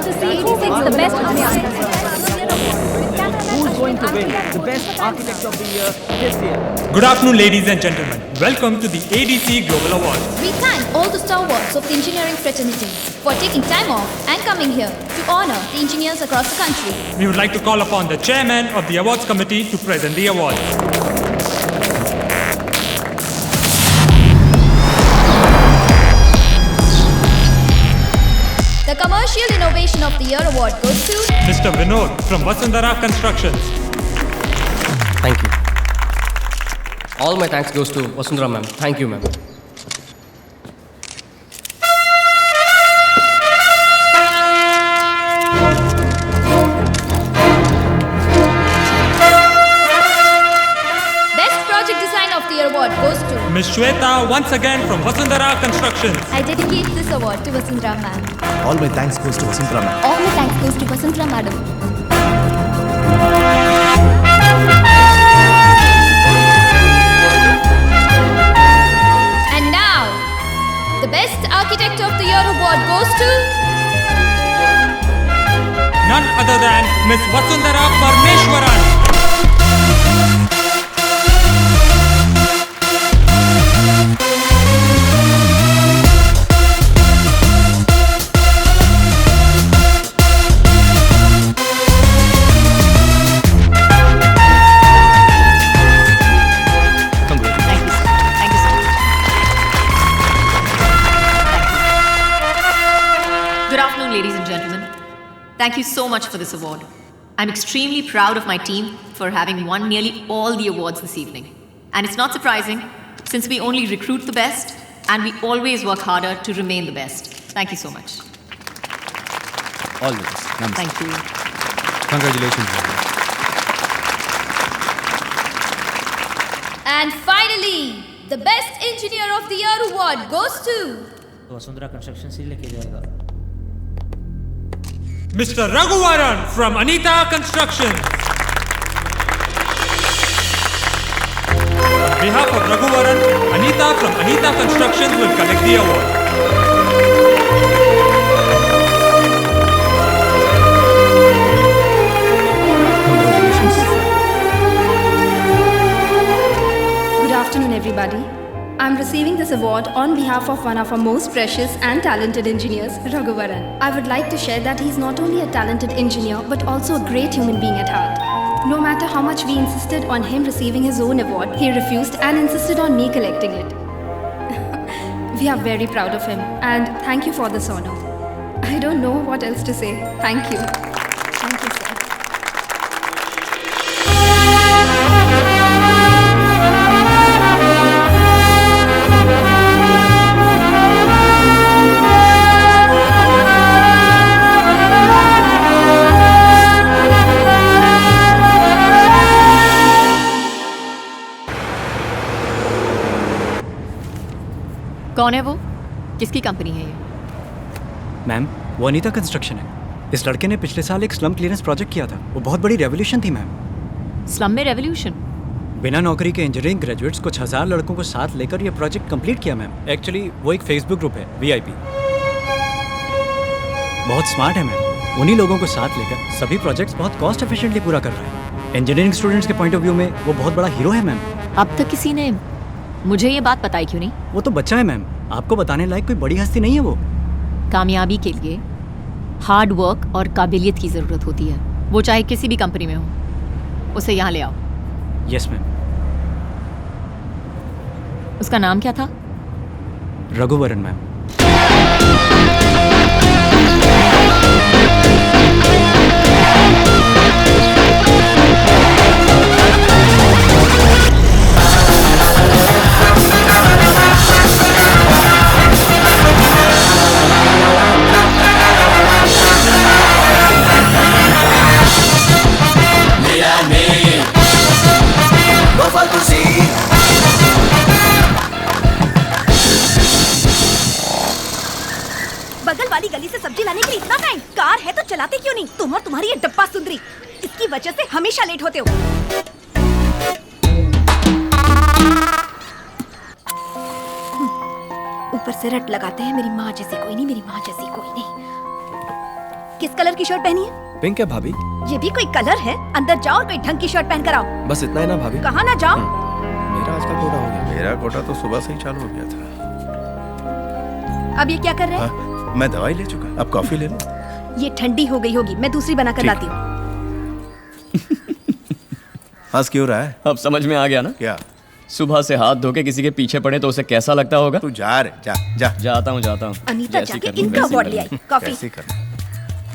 here to see 86 the best Who's going to win the best architect of the year this year? Good afternoon, ladies and gentlemen. Welcome to the ADC Global Awards. We thank all the stalwarts of the engineering fraternity for taking time off and coming here to honor the engineers across the country. We would like to call upon the chairman of the awards committee to present the awards. The Commercial Innovation of the Year award goes to Mr. Vinod from Vasundhara Constructions. Thank you. All my thanks goes to Vasundhara ma'am. Thank you, ma'am. Best Project Design of the Year award goes to Ms. Shweta once again from Vasundhara Constructions. I dedicate this award to Vasundhara ma'am. All my thanks goes to Vasundhara ma'am. All my thanks goes to Vasundhara madam. And now, the Best Architect of the Year award goes to None other than Ms. Vasundhara Parmeshwaran. Good afternoon, ladies and gentlemen. Thank you so much for this award. I'm extremely proud of my team for having won nearly all the awards this evening. And it's not surprising, since we only recruit the best and we always work harder to remain the best. Thank you so much. All the best. Namaste. Thank you. Congratulations. And finally, the Best Engineer of the Year award goes to Vasundhara construction से लेके जाएगा. Mr. Raghuvaran from Anita Constructions. On behalf of Raghuvaran, Anita from Anita Constructions will collect the award. Good afternoon, everybody. I'm receiving this award on behalf of one of our most precious and talented engineers, Raghuvaran. I would like to share that he's not only a talented engineer but also a great human being at heart. No matter how much we insisted on him receiving his own award, he refused and insisted on me collecting it. We are very proud of him and thank you for this honor. I don't know what else to say. Thank you. Thank you, sir. कौन है वो? किसकी company है ये? Ma'am, वो Anita construction है। इस लड़के ने पिछले साल एक स्लम क्लियरेंस प्रोजेक्ट किया था। वो बहुत बड़ी रेवोल्यूशन थी मैम। स्लम में रेवोल्यूशन? बिना नौकरी के इंजीनियरिंग ग्रेजुएट्स कुछ 1000 लड़कों को साथ लेकर ये प्रोजेक्ट कंप्लीट किया मैम। एक्चुअली वो एक फेसबुक ग्रुप है, VIP। बहुत स्मार्ट है मैम। उन्हीं लोगों को साथ लेकर सभी प्रोजेक्ट्स बहुत कॉस्ट एफिशिएंटली पूरा कर रहा है। इंजीनियरिंग स्टूडेंट्स के पॉइंट ऑफ व्यू में वो बहुत बड़ा हीरो है मैम। अब तक किसी ने मुझे ये बात बताई क्यों नहीं? वो तो बच्चा है मैम, आपको बताने लायक कोई बड़ी हस्ती नहीं है वो। कामयाबी के लिए हार्ड वर्क और काबिलियत की ज़रूरत होती है, वो चाहे किसी भी कंपनी में हो। उसे यहाँ ले आओ। Yes ma'am. उसका नाम क्या था? रघुवरन मैम। बगल वाली गली से सब्जी लाने के लिए इतना टाइम? कार है तो चलाते क्यों नहीं? तुम और तुम्हारी ये डब्बा सुंदरी, इसकी वजह से हमेशा लेट होते हो। ऊपर से रट लगाते हैं, मेरी माँ जैसी कोई नहीं, मेरी माँ जैसी कोई नहीं। किस कलर की शर्ट पहनी है? पिंक है भाभी। ये भी कोई कलर है? अंदर जाओ और कोई ढंग की शर्ट पहन कर आओ। बस इतना ही ना भाभी। कहाँ ना जाओ? मेरा आज का कोटा हो गया। मेरा कोटा तो सुबह से ही चालू हो गया था। अब ये क्या कर रहे हैं? हाँ, मैं दवाई ले चुका, अब कॉफी ले लो। ये ठंडी हो गई होगी, मैं दूसरी बना कर लाती हूँ। हंस क्यों रहा है? अब समझ में आ गया ना? क्या? सुबह से हाथ धो के किसी के पीछे पड़े तो उसे कैसा लगता होगा? तू जा रे, जा जा। जाता हूँ अनीता जाके इनका अवार्ड ले आई। कॉफी। कैसे करना?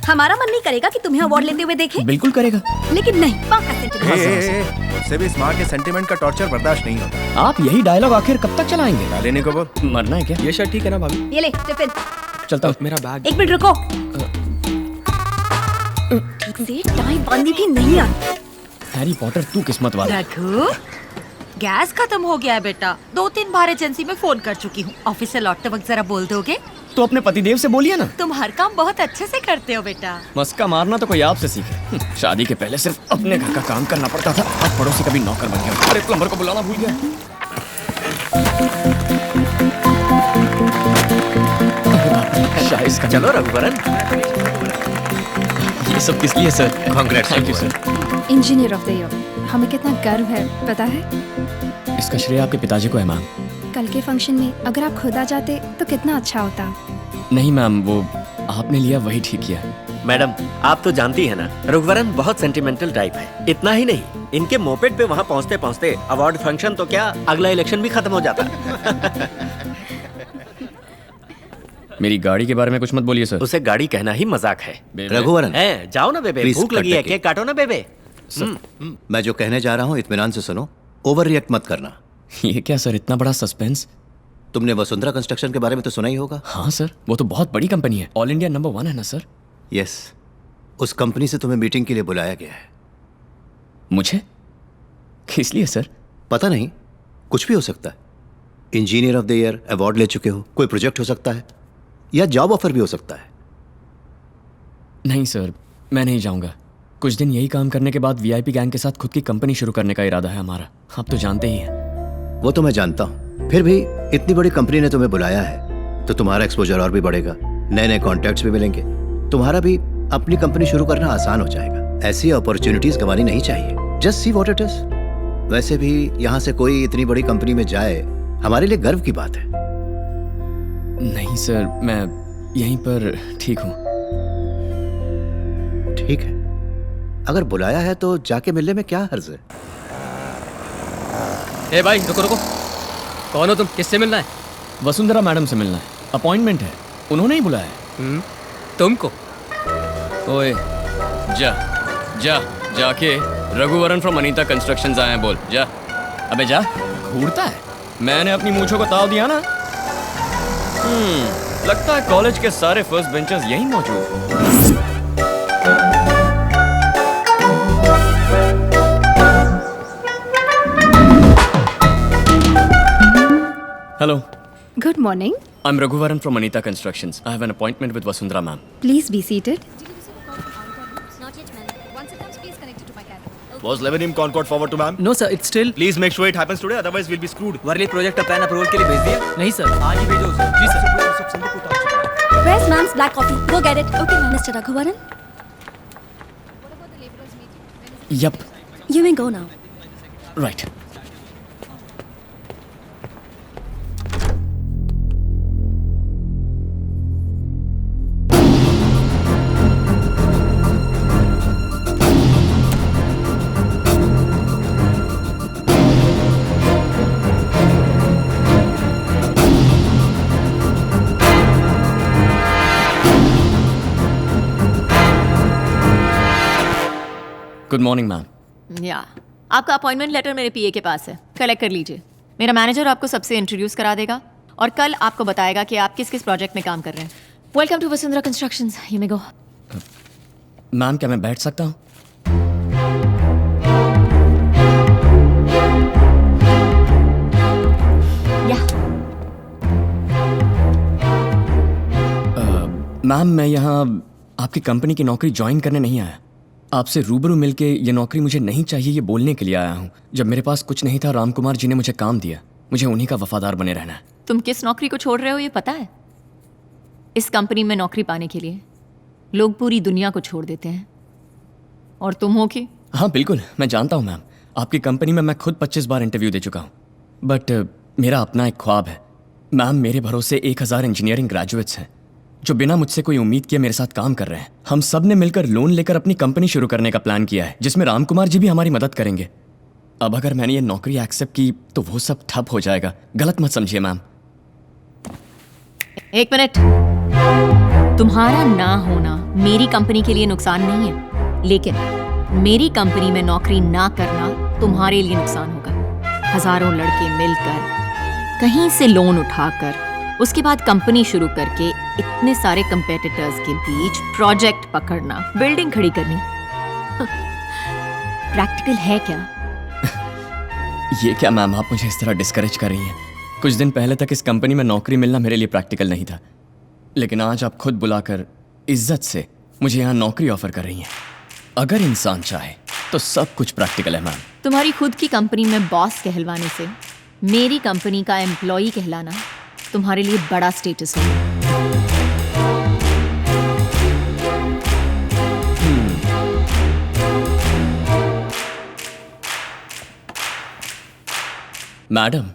हमारा मन नहीं करेगा कि तुम्हें अवार्ड लेते हुए देखें? बिल्कुल करेगा। लेकिन नहीं, पाका सेंटीमेंट। मुझसे भी स्मार्ट के सेंटीमेंट का टॉर्चर बर्दाश्त नहीं होता। आप यही डायलॉग आखिर कब तक चलाएंगे? लेने को बोल। मरना है क्या? ये शर्ट ठीक है ना भाभी? ये ले टिफिन। चलता हूँ। मेरा बैग। एक मिनट रुको। ठीक से टाई बांधनी भी नहीं आती। हैरी पॉटर तू किस्मत वाला। रघु, गैस खत्म हो गया है बेटा। 2-3 बार एजेंसी में फोन कर चुकी हूँ। ऑफिस से लौटते वक्त जरा बोल दोगे? तो अपने पतिदेव से बोलिए ना। तुम हर काम बहुत अच्छे से करते हो बेटा। मस्का मारना तो कोई आपसे सीखे। शादी के पहले सिर्फ अपने घर का काम करना पड़ता था, अब पड़ोसी का भी नौकर बन गया। अरे प्लम्बर को बुलाना भूल गया। शाइस चलो रघुवरन। ये सब किस लिए sir? Congrats. Thank you sir. Engineer of the year, हमें कितना गर्व है पता है? इसका श्रेय आपके पिताजी को है मैम। कल के फंक्शन में अगर आप खुद आ जाते तो कितना अच्छा होता। नहीं मैम, वो आपने लिया वही ठीक किया। मैडम, आप तो जानती है ना, रघुवरन बहुत सेंटिमेंटल टाइप है। इतना ही नहीं, इनके मोपेड पे वहाँ पहुँचते पहुँचते अवार्ड फंक्शन तो क्या, अगला इलेक्शन भी खत्म हो जाता। मेरी गाड़ी के बारे में कुछ मत बोलिए सर। उसे गाड़ी कहना ही मजाक है। रघुवरन, है, जाओ ना बेबे, Please भूख लगी है, कट केक काटो ना बेबे। मैं जो कहने जा रहा हूँ इत्मीनान से सुनो, ओवर रिएक्ट मत करना। ये क्या सर, इतना बड़ा सस्पेंस? तुमने वसुंधरा कंस्ट्रक्शन के बारे में तो सुना ही होगा। हाँ सर, वो तो बहुत बड़ी कंपनी है, ऑल इंडिया नंबर 1 है ना सर? यस, उस कंपनी से तुम्हें मीटिंग के लिए बुलाया गया है। मुझे? किस लिए सर? पता नहीं, कुछ भी हो सकता है। Engineer of the year award ले चुके हो, कोई प्रोजेक्ट हो सकता है, या जॉब ऑफर भी हो सकता है। नहीं सर, मैं नहीं जाऊंगा। कुछ दिन यही काम करने के बाद वीआईपी गैंग के साथ खुद की कंपनी शुरू करने का इरादा है हमारा। आप तो जानते ही हैं। वो तो मैं जानता हूँ, फिर भी इतनी बड़ी कंपनी ने तुम्हें बुलाया है तो तुम्हारा एक्सपोजर और भी बढ़ेगा, नए नए कॉन्टैक्ट्स भी मिलेंगे, तुम्हारा भी अपनी कंपनी शुरू करना आसान हो जाएगा। ऐसी अपॉर्चुनिटीज गंवानी नहीं चाहिए। Just see what it is. वैसे भी यहाँ से कोई इतनी बड़ी कंपनी में जाए हमारे लिए गर्व की बात है। नहीं सर, मैं यहीं पर ठीक हूँ। ठीक है, अगर बुलाया है तो जाके मिलने में क्या हर्ज है। ए भाई रुको रुको, कौन हो तुम? किससे मिलना है? वसुंधरा मैडम से मिलना है, अपॉइंटमेंट है, उन्होंने ही बुलाया है। तुमको? ओए जा जा, जाके रघुवरन फ्रॉम अनीता कंस्ट्रक्शंस आए हैं बोल। जा, अबे जा। घूरता है। मैंने अपनी मूंछों को ताव दिया ना। लगता है कॉलेज के सारे फर्स्ट बेंचर्स यहीं मौजूद। Hello. Good morning. I'm Raghuvaran from Anita Constructions. I have an appointment with Vasundhara ma'am. Please be seated. Was Lebanon Concord forward to ma'am? No sir, it's still. Please make sure it happens today, otherwise we'll be screwed. Worli project का plan approval के लिए भेज दिया? नहीं sir, आज ही भेजो उसे। जी sir. Where's ma'am's black coffee? Go get it. Okay, Mr. Raghuvaran. Yup. You may go now. Right. Good morning ma'am. या आपका अपॉइंटमेंट लेटर मेरे पीए के पास है, कलेक्ट कर लीजिए। मेरा मैनेजर आपको सबसे इंट्रोड्यूस करा देगा और कल आपको बताएगा कि आप किस किस प्रोजेक्ट में काम कर रहे हैं। Welcome to Vasundhara constructions, you may go. Ma'am क्या मैं बैठ सकता हूँ? या मैम मैं यहाँ आपकी कंपनी की नौकरी ज्वाइन करने नहीं आया। आपसे रूबरू मिलके ये नौकरी मुझे नहीं चाहिए ये बोलने के लिए आया हूँ। जब मेरे पास कुछ नहीं था, रामकुमार जी ने मुझे काम दिया, मुझे उन्हीं का वफादार बने रहना है। तुम किस नौकरी को छोड़ रहे हो ये पता है? इस कंपनी में नौकरी पाने के लिए लोग पूरी दुनिया को छोड़ देते हैं और तुम हो कि? हाँ बिल्कुल, मैं जानता हूँ मैम। आपकी कंपनी में मैं खुद 25 बार इंटरव्यू दे चुका हूँ, बट मेरा अपना एक ख्वाब है मैम। मेरे भरोसे 1000 इंजीनियरिंग ग्रेजुएट्स हैं जो बिना मुझसे कोई उम्मीद किए मेरे साथ काम कर रहे हैं। हम सब ने मिलकर लोन लेकर अपनी कंपनी शुरू करने का प्लान किया है, जिसमें राम कुमार जी भी हमारी मदद करेंगे। अब अगर मैंने ये नौकरी एक्सेप्ट की तो वो सब ठप हो जाएगा। गलत मत समझिए मैम। एक मिनट, तुम्हारा ना होना मेरी कंपनी के लिए नुकसान नहीं है, लेकिन मेरी कंपनी में नौकरी ना करना तुम्हारे लिए नुकसान होगा। हजारों लड़के मिलकर कहीं से लोन उठाकर उसके बाद कंपनी शुरू करके इतने सारे कंपेटिटर्स के बीच प्रोजेक्ट पकड़ना, बिल्डिंग खड़ी करनी, प्रैक्टिकल है क्या? ये क्या मैम, आप मुझे इस तरह डिस्करेज कर रही हैं? कुछ दिन पहले तक इस कंपनी में नौकरी मिलना मेरे लिए प्रैक्टिकल नहीं था, लेकिन आज आप खुद बुलाकर इज्जत से मुझे यहाँ नौकरी ऑफर कर रही हैं। अगर इंसान चाहे तो सब कुछ प्रैक्टिकल है मैम। तुम्हारी खुद की कंपनी में बॉस कहलवाने से मेरी कंपनी का एम्प्लॉई कहलाना तुम्हारे लिए बड़ा स्टेटस है। मैडम,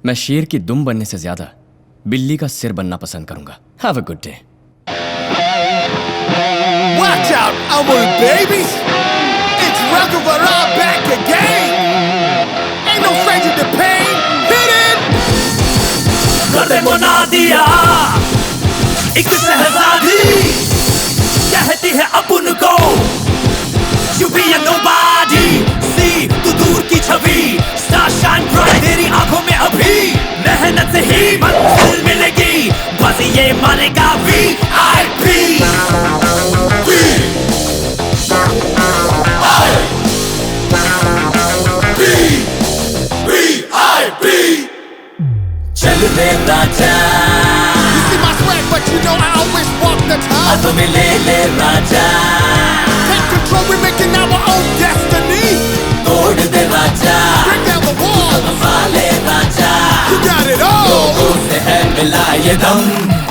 मैं शेर की दुम बनने से ज्यादा बिल्ली का सिर बनना पसंद करूंगा। Have a good day. Watch out, Amul babies! It's Raghavara back again! Ain't no stranger to pain! Hit it! गर्दे मुना दिया एक शहजादी कहती है अपन को You be a nobody See तू दूर की छवि Star shine bright तेरी आंखों में अभी मेहनत से ही मंजिल मिलेगी बाजी ये मारेगा VIP चल रे राजा You see my swag, but you know I always walk the town. हाथों में ले ले राजा Take control, we're making our own destiny. तोड़ दे राजा Break down the walls. संभाले राजा You got it all. लोगों से है मिला ये दम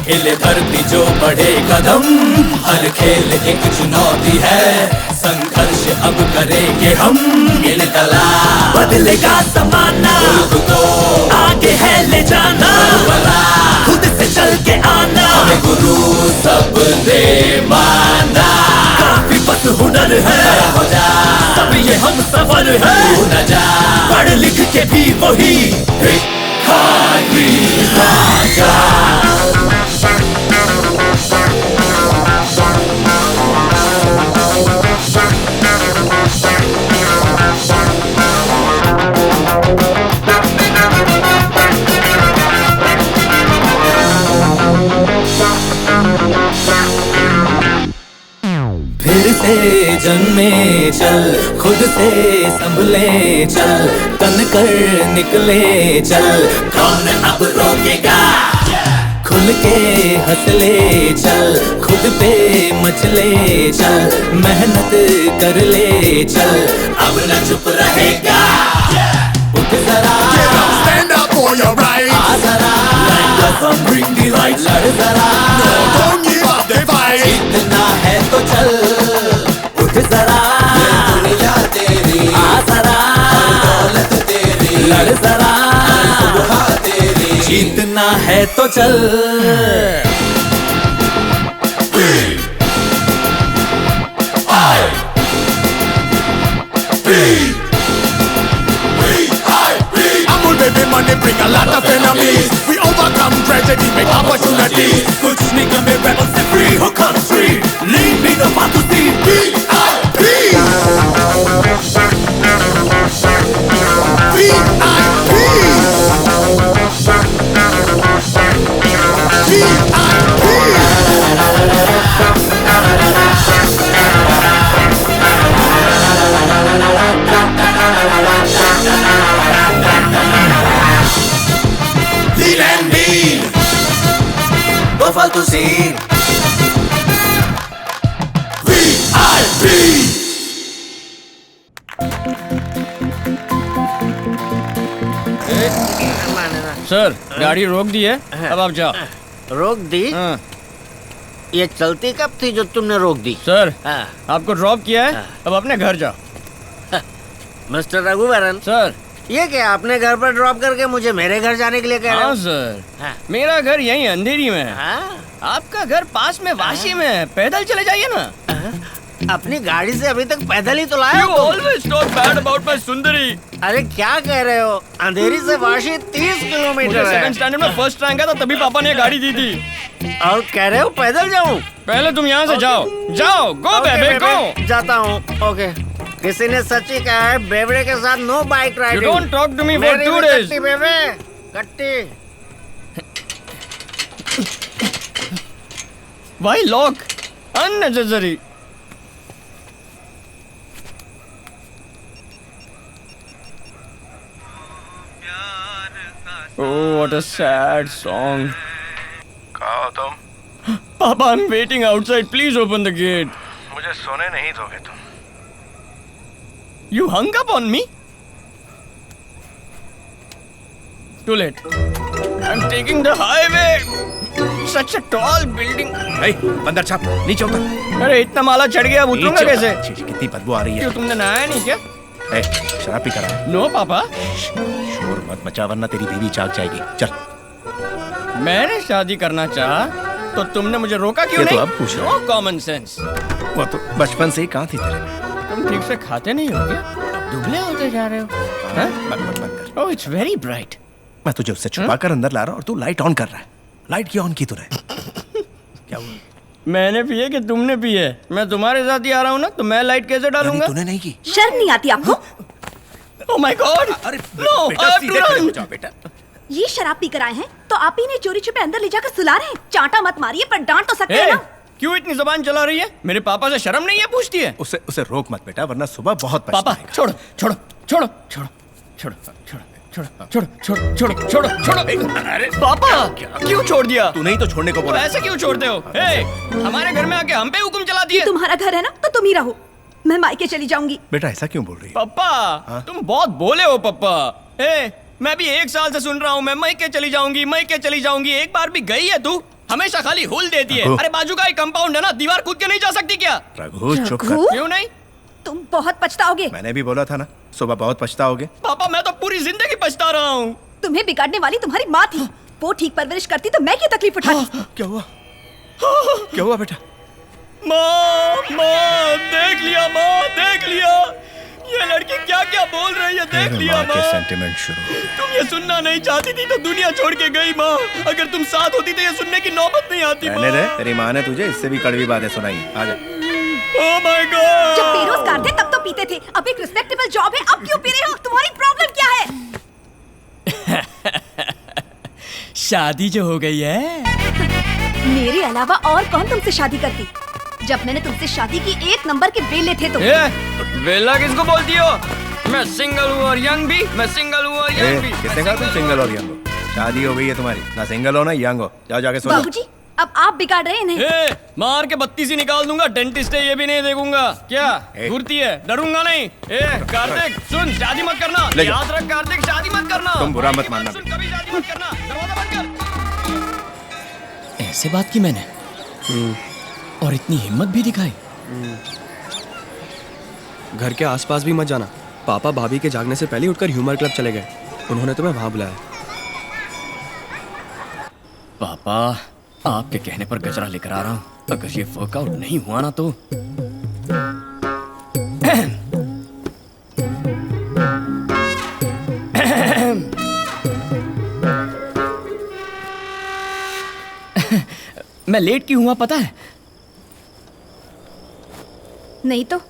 हिले धरती जो बढ़े कदम हर खेल एक चुनौती है संघर्ष अब करेंगे हम इनकला बदलेगा जमाना तो आगे है ले जाना खुद से चल के आना हमें गुरु सब दे माना काफी बस हुनर है हो जा सब ये हम सफल है न जा पढ़ लिख के भी वही भिखारी राजा फिर से जन्मे चल खुद से संभले चल तन कर निकले चल कौन अब रोकेगा खुल के हंसले चल खुद पे मचले चल मेहनत कर ले चल अब न चुप रहेगा उठ जरा Stand up for your rights. आ जरा Like the sun bring the light लड़ जरा Don't give up the fight. जीतना है तो चल उठ जरा ये दुनिया तेरी आ जरा दौलत तेरी लड़ जरा सुबह तेरी जीतना है तो चल Amul baby money bring a lot of enemies. We overcome tragedy, make opportunities. कुछ नहीं कमे rebel से free हो country leave me no path to see VIP. Lean and mean No फालतू सीन VIP सर गाड़ी रोक दी है, अब आप जाओ। रोक दी? ये चलती कब थी जो तुमने रोक दी? सर, हाँ। आपको ड्रॉप किया है, अब अपने घर जाओ। मिस्टर रघुवरन सर, ये क्या आपने घर पर ड्रॉप करके मुझे मेरे घर जाने के लिए कह रहे हो? हाँ सर, हाँ। मेरा घर यहीं अंधेरी में है। हाँ? आपका घर पास में वाशी में है, पैदल चले जाइए ना। अपनी गाड़ी से अभी तक पैदल ही तो लाए You हो तुम। always talk bad about my सुंदरी। अरे क्या कह रहे हो? अंधेरी से वाशी 30 किलोमीटर मुझे है। सेकंड स्टैंडर्ड में फर्स्ट रैंक था, तभी पापा ने गाड़ी दी थी। और कह रहे हो पैदल जाऊं? पहले तुम यहाँ से जाओ, जाओ, गो बेबे गो। जाता हूँ। ओके। किसी ने सच ही कहा है बेवड़े के साथ no bike riding. You don't talk to me for 2 days। कट्टी बेबे, कट्टी। Why lock? Unnecessary। Oh, what a sad song। कहाँ हो तुम? Papa, I'm waiting outside. Please open the gate। मुझे सोने नहीं दोगे तुम। You hung up on me? Too late। I'm taking the highway। Such a tall building। अंदर छाप, नीचे उतर। अरे इतना माला चढ़ गया, अब उतरूंगा कैसे? कितनी बदबू आ रही है। क्यों, तुमने नहाया नहीं क्या? शराब पी कर आया। नो पापा। शोर मत मचा वरना तेरी बीवी जाग जाएगी। चल। मैंने शादी करना चाहा तो तुमने मुझे रोका क्यों ये तो नहीं? अब पूछ रहा नो कॉमन सेंस। वो तो बचपन से ही कहाँ थी तेरे? तुम ठीक से खाते नहीं हो क्या? दुबले होते जा रहे हो। ओह, इट्स वेरी ब्राइट। मैं तुझे उससे छुपा कर अंदर ला रहा हूँ और तू लाइट ऑन कर रहा है। लाइट क्यों ऑन की तूने? क्या हुआ? मैंने पिए कि तुमने पिए? मैं तुम्हारे साथ ही आ रहा हूँ ना, तो मैं लाइट कैसे डालूंगा? तूने नहीं की। शर्म नहीं आती आपको? ओह माय गॉड! अरे नो, बेटा, सीधे खड़े हो जाओ बेटा। ये शराब पी कर आए हैं तो आप ही ने चोरी छुपे अंदर ले जाकर सुला रहे हैं। चांटा मत मारिए, पर डांट तो सकते हैं ना। क्यों इतनी जुबान चला रही है? मेरे पापा से शर्म नहीं है पूछती है? उसे रोक मत बेटा, वरना सुबह बहुत पापा छोड़ो छोड़ो छोड़ो छोड़ो छोड़ो छोड़ो छोड़ो छोड़ो छोड़ो छोड़ो छोड़ो छोड़ो। अरे पापा क्यों छोड़ दिया? तू नहीं तो छोड़ने को तो बोला। ऐसे क्यों छोड़ते हो? हमारे घर में आके हम पे हुक्म चला दिए। तुम्हारा घर है ना, तो तुम ही रहो। मैं मायके चली जाऊंगी। बेटा ऐसा क्यों बोल रही है? पापा तुम बहुत बोले हो पापा। मैं भी 1 साल से सुन रहा हूँ मैं मायके चली जाऊंगी, मायके चली जाऊंगी। एक बार भी गई है तू? हमेशा खाली हुल देती है। अरे बाजू का एक कंपाउंड है ना, दीवार कूद के नहीं जा सकती क्या? रघु चुप कर। क्यों नहीं? तुम बहुत पछताओगे। मैंने भी बोला था ना, सुबह बहुत पछताओगे। पापा मैं तो पूरी जिंदगी पछता रहा हूँ। तुम्हें बिगाड़ने वाली तुम्हारी माँ थी। वो ठीक परवरिश करती तो मैं क्यों तकलीफ उठाती? क्या हुआ? क्या हुआ बेटा? माँ देख लिया, माँ देख लिया। ये लड़की क्या क्या बोल रही है, देख लिया माँ। सेंटिमेंट शुरू। तुम ये सुनना नहीं चाहती थी तो दुनिया छोड़ के गई माँ। अगर तुम साथ होती तो ये सुनने की नौबत नहीं आती माँ। रहने दे, तेरी माँ ने तुझे इससे भी कड़वी बातें सुनाई। आजा। ओह माय गॉड! जब बेरोजगार थे तब तो पीते थे, अब एक रिस्पेक्टेबल जॉब है, अब क्यों पी रहे हो? तुम्हारी प्रॉब्लम क्या है? शादी जो हो गई है। मेरे अलावा और कौन तुमसे शादी करती? जब मैंने तुमसे शादी की 1 नंबर के बेले थे तुम। बेला किसको बोलती हो? मैं सिंगल हूँ और यंग भी। मैं सिंगल हूँ और यंग भी। किसने कहा तुम सिंगल और यंग हो? शादी हो गई है तुम्हारी, ना सिंगल हो ना यंग हो। जाओ जाके सो जाओ। बाबूजी अब आप बिगाड़ रहे हैं इन्हें। मार के 32 ही निकाल दूंगा। डेंटिस्ट है ये भी नहीं देखूंगा। क्या घूरती है? डरूंगा नहीं। कार्तिक सुन, शादी मत करना। याद रख कार्तिक, शादी मत करना। तुम बुरा मत मानना। कभी शादी मत करना। दरवाजा बंद कर। ऐसे बात की मैंने और इतनी हिम्मत भी दिखाई। घर के आसपास भी मत जाना। पापा भाभी के जागने से पहले उठकर ह्यूमर क्लब चले गए। उन्होंने तुम्हें वहां बुलाया। पापा आपके कहने पर गजरा लेकर आ रहा हूँ। अगर ये वर्कआउट नहीं हुआ ना तो मैं लेट क्यों हुआ पता है? नहीं तो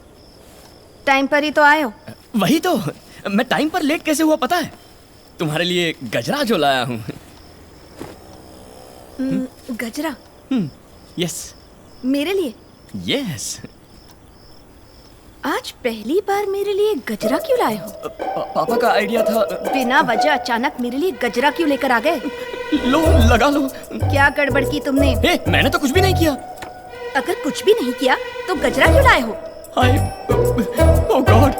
टाइम पर ही तो आए हो। वही तो, मैं टाइम पर लेट कैसे हुआ पता है? तुम्हारे लिए गजरा जो लाया हूँ। गजरा? यस। मेरे लिए? यस। आज पहली बार मेरे लिए गजरा क्यों लाए हो? पापा का आइडिया था। बिना वजह अचानक मेरे लिए गजरा क्यों लेकर आ गए? लो लगा लो। क्या गड़बड़ की तुमने? मैंने तो कुछ भी नहीं किया। अगर कुछ भी नहीं किया तो गजरा क्यों लाए हो? ओह गॉड!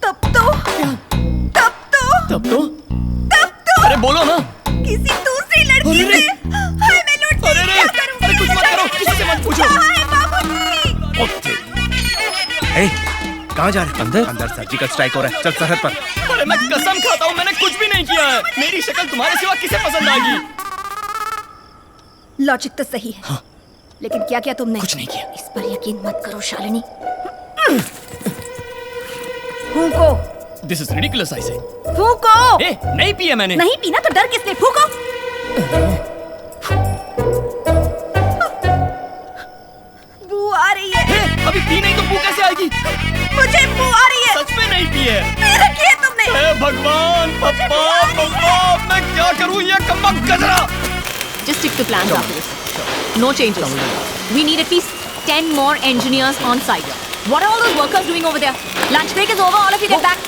तब तो अरे बोलो ना। किसी दूसरी लड़की से हाय मैं लुट कहाँ जा रहे हो? अंदर? अंदर सर्जिकल स्ट्राइक हो रहा है, चल सरहद पर। अरे मैं कसम खाता हूँ मैंने कुछ भी नहीं किया है। मेरी शक्ल तुम्हारे सिवा किसे पसंद आएगी? लॉजिक तो सही है, हाँ। लेकिन क्या किया तुमने? कुछ नहीं किया। इस पर यकीन मत करो शालिनी। फूको। This is ridiculous I say. फूको। नहीं पिया मैंने। नहीं पीना तो डर किसने? फूको। बू आ रही है। अभी पी नहीं तो बू कैसे आएगी? मुझे बू आ रही है। सच में नहीं पी है। रखी है तुमने। हे भगवान, पप्पा, मैं क्या करूं ये कम्बक गजरा? Just stick to plans after this. No changes. We need at least 10 more engineers on site. What are all those workers doing over there? Lunch break is over. All of you get back.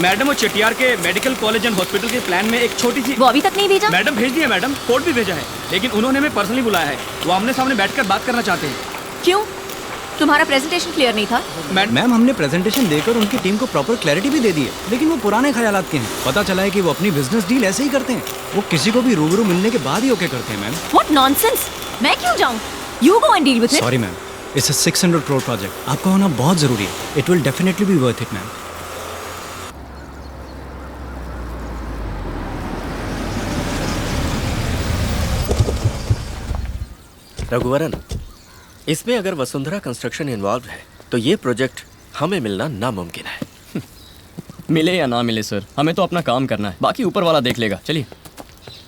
Madam वो चटियार के medical college and hospital के plan में एक छोटी सी वो अभी तक नहीं भेजा? मैडम भेज दिया मैडम, कोड भी भेजा है, लेकिन उन्होंने हमें पर्सनली बुलाया है। वो आमने सामने बैठकर बात करना चाहते हैं। क्यों? तुम्हारा प्रेजेंटेशन क्लियर नहीं था? मैम हमने प्रेजेंटेशन देकर उनकी टीम को प्रॉपर क्लैरिटी भी दे दी है, लेकिन वो पुराने ख्यालात के हैं। पता चला है कि वो अपनी बिजनेस डील ऐसे ही करते हैं, वो किसी को भी रूबरू मिलने के बाद ही ओके करते हैं मैम। What nonsense! मैं क्यों जाऊं? You go and deal with it. Sorry ma'am, it's a 600 crore project, आपका होना बहुत जरूरी है। It will definitely be worth it ma'am. Raghuvaran, इसमें अगर वसुंधरा कंस्ट्रक्शन इन्वॉल्व है तो ये प्रोजेक्ट हमें मिलना नामुमकिन है। मिले या ना मिले सर, हमें तो अपना काम करना है, बाकी ऊपर वाला देख लेगा। चलिए।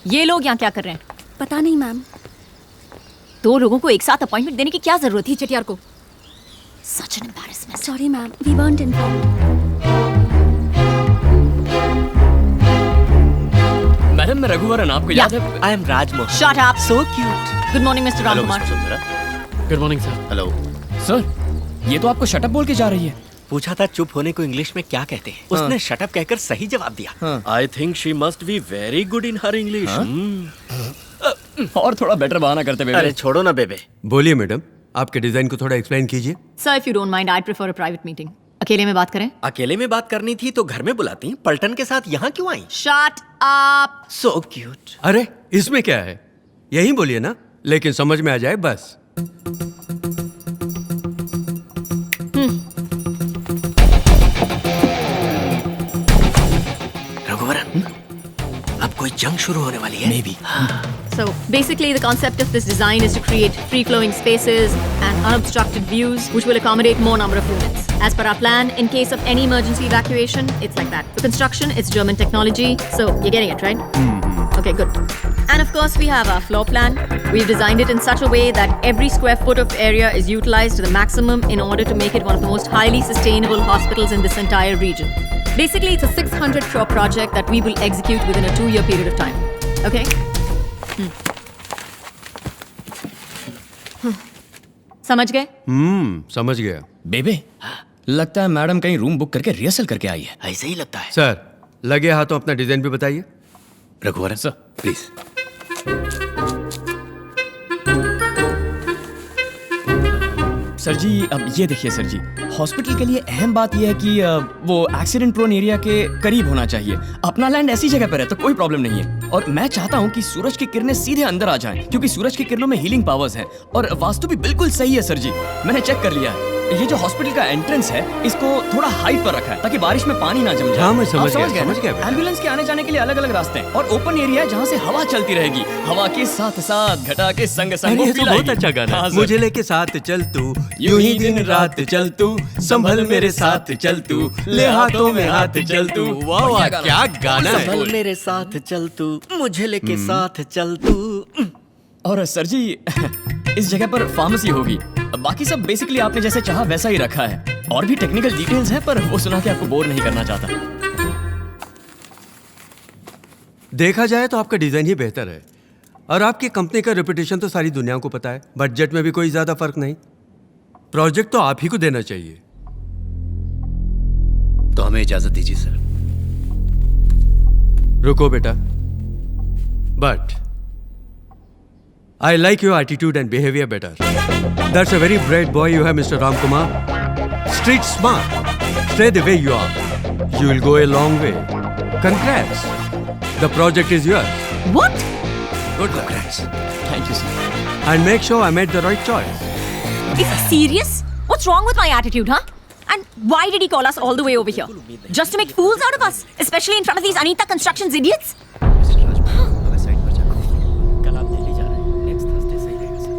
ये लोग यहाँ क्या कर रहे हैं? पता नहीं मैम। 2 लोगों को एक साथ अपॉइंटमेंट देने की क्या जरूरत थी चटियार को? Such an embarrassment. Sorry ma'am, we weren't informed. Madam मैं रघुवरन, आपको याद है? I M Rajmohan. Shut up. So cute. Good morning, Mr. Ramkumar. Good morning sir. Hello sir, ये तो आपको शटअप बोल के जा रही है। पूछा था चुप होने को इंग्लिश में क्या कहते हैं, उसने शटअप कहकर सही जवाब दिया। I think she must be very good in her English. और थोड़ा बेटर बहाना करते बेबे। अरे छोड़ो ना बेबे। बोलिए मैडम, आपके डिजाइन को थोड़ा एक्सप्लेन कीजिए। Sir, if you don't mind, I'd prefer a private meeting. अकेले में बात करें? अकेले में बात करनी थी तो घर में बुलाती, पलटन के साथ यहाँ क्यों आई? Shut up. So cute. अरे इसमें क्या है, यही बोलिए ना, लेकिन समझ में आ जाए बस। रघुवरन, अब कोई जंग शुरू होने वाली है। Maybe. So basically the concept of this design is to create free-flowing spaces and unobstructed views which will accommodate more number of units. As per our plan, in case of any emergency evacuation, it's like that. The construction is German technology, so you're getting it, right? Okay, good. And of course we have our floor plan. We've designed it in such a way that every square foot of area is utilized to the maximum in order to make it one of the most highly sustainable hospitals in this entire region. Basically, it's a 600 crore project that we will execute within a 2-year period of time. Okay? समझ गए? समझ गया। बेबे, लगता है madam कहीं room book करके rehearsal करके आई है। ऐसे ही लगता है। सर, लगे हाथों अपना डिजाइन भी बताइए। Raghuvaran sir, please. सर जी, अब ये देखिए सर जी, हॉस्पिटल के लिए अहम बात यह है कि वो एक्सीडेंट प्रोन एरिया के करीब होना चाहिए। अपना लैंड ऐसी जगह पर है तो कोई प्रॉब्लम नहीं है। और मैं चाहता हूँ कि सूरज की किरणें सीधे अंदर आ जाएं, क्योंकि सूरज की किरणों में हीलिंग पावर्स हैं। और वास्तु भी बिल्कुल सही है सर जी, मैंने चेक कर लिया है। ये जो हॉस्पिटल का एंट्रेंस है, इसको थोड़ा हाइट पर रखा है ताकि बारिश में पानी ना जम जाए। हाँ, मैं समझ गया। एम्बुलेंस के आने जाने के लिए अलग अलग रास्ते हैं और ओपन एरिया है जहाँ से हवा चलती रहेगी। हवा के साथ साथ घटा के संग संग अरे ये तो बहुत अच्छा गाना है। मुझे लेके साथ चल तू, यूं ही दिन रात चल तू, संभल मेरे साथ चल तू, ले हाथों में हाथ चल तू। वाह वाह, क्या गाना है। संभल मेरे साथ चल तू, मुझे लेके साथ चल तू। और सर जी, इस जगह पर फार्मेसी होगी। बाकी सब बेसिकली आपने जैसे चाहा वैसा ही रखा है। और भी टेक्निकल डिटेल्स हैं, पर वो सुना के आपको बोर नहीं करना चाहता। देखा जाए तो आपका डिजाइन ही बेहतर है, और आपकी कंपनी का रेपुटेशन तो सारी दुनिया को पता है। बजट में भी कोई ज्यादा फर्क नहीं। प्रोजेक्ट तो आप ही को देना चाहिए। तो हमें इजाजत दीजिए सर। रुको बेटा, but I like your attitude and behavior better. That's a very bright boy you have, Mr. Ramkumar. Street smart. Stay the way you are. You will go a long way. Congrats. The project is yours. What? Good congrats. Thank you, sir. And make sure I made the right choice. Is he serious? What's wrong with my attitude, huh? And Why did he call us all the way over here? Just to make fools out of us, especially in front of these Anita Constructions idiots? कल आप दिल्ली जा रहे हैं, next Thursday सही रहेगा sir.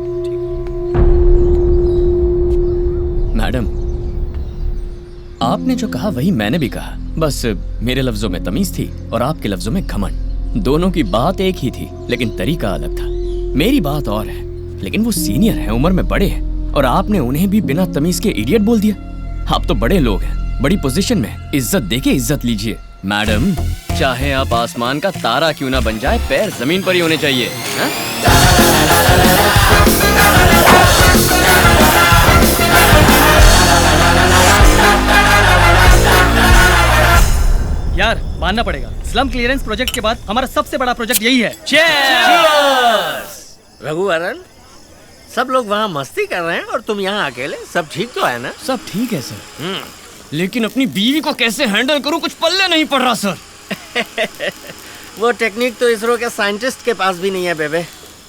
Madam, आपने जो कहा वही मैंने भी कहा, बस मेरे लफ्जों में तमीज थी और आपके लफ्जों में घमंड। दोनों की बात एक ही थी लेकिन तरीका अलग था। मेरी बात और है, लेकिन वो सीनियर हैं, उम्र में बड़े हैं, और आपने उन्हें भी बिना तमीज के इडियट बोल दिया। आप तो बड़े लोग हैं, बड़ी पोजीशन में, इज्जत देके इज्जत लीजिए। मैडम, चाहे आप आसमान का तारा क्यों ना बन जाए, पैर जमीन पर ही होने चाहिए। हा? यार मानना पड़ेगा, स्लम क्लियरेंस प्रोजेक्ट के बाद हमारा सबसे बड़ा प्रोजेक्ट यही है। रघुवरन, सब लोग वहाँ मस्ती कर रहे हैं और तुम यहाँ अकेले। सब ठीक तो है ना? सब ठीक है सर, लेकिन अपनी बीवी को कैसे हैंडल करूं कुछ पल्ले नहीं पड़ रहा सर। वो टेक्निक तो इसरो के साइंटिस्ट के पास भी नहीं है बेबे।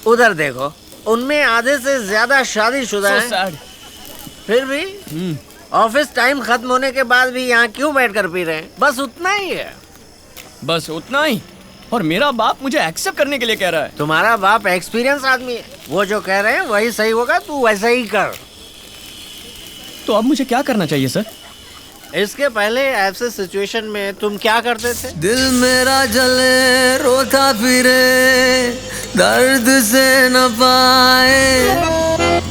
उधर देखो, उनमें आधे से ज्यादा शादीशुदा हैं। फिर भी ऑफिस टाइम खत्म होने के बाद भी यहाँ क्यों बैठकर पी रहे हैं? बस उतना ही है। बस उतना ही? और मेरा बाप मुझे एक्सेप्ट करने के लिए कह रहा है। तुम्हारा बाप एक्सपीरियंस आदमी है, वो जो कह रहे हैं वही सही होगा, तू वैसा ही कर। तो अब मुझे क्या करना चाहिए सर? इसके पहले ऐसे सिचुएशन में तुम क्या करते थे? दिल मेरा जले रोता फिरे दर्द से न पाए,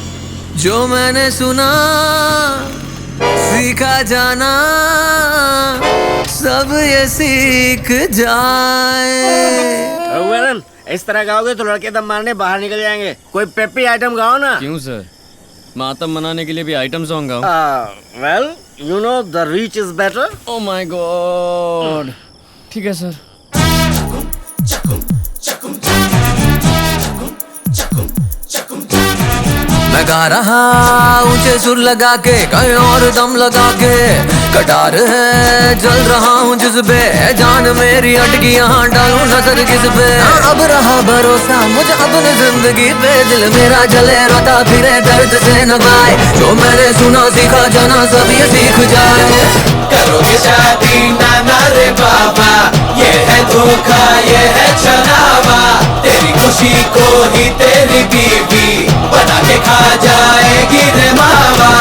जो मैंने सुना सीखा जाना सब ये सीख जाए। रघुवरन, इस तरह गाओगे तो लड़के दम मारने बाहर निकल जाएंगे। कोई पेपी आइटम गाओ ना। क्यों सर, मातम मनाने के लिए भी आइटम सॉन्ग गाऊं? Well, you know the reach is better. Oh my God. ठीक है सर। मैं गा रहा ऊंचे सुर लगा के, कहीं और दम लगा के, कटार है जल रहा हूँ जिसपे, जान मेरी अटकी यहाँ डालूं नजर किस पे। अब रहा भरोसा मुझे अपनी जिंदगी पे, दिल मेरा जले रोता फिरे दर्द से न पाए, जो मैंने सुना सीखा जाना सब ये सीख जाए। करोगे शादी नाना रे बाबा, ये है धोखा ये है छलावा, तेरी खुशी को ही तेरी बीवी बना के खा जाएगी रे मावा।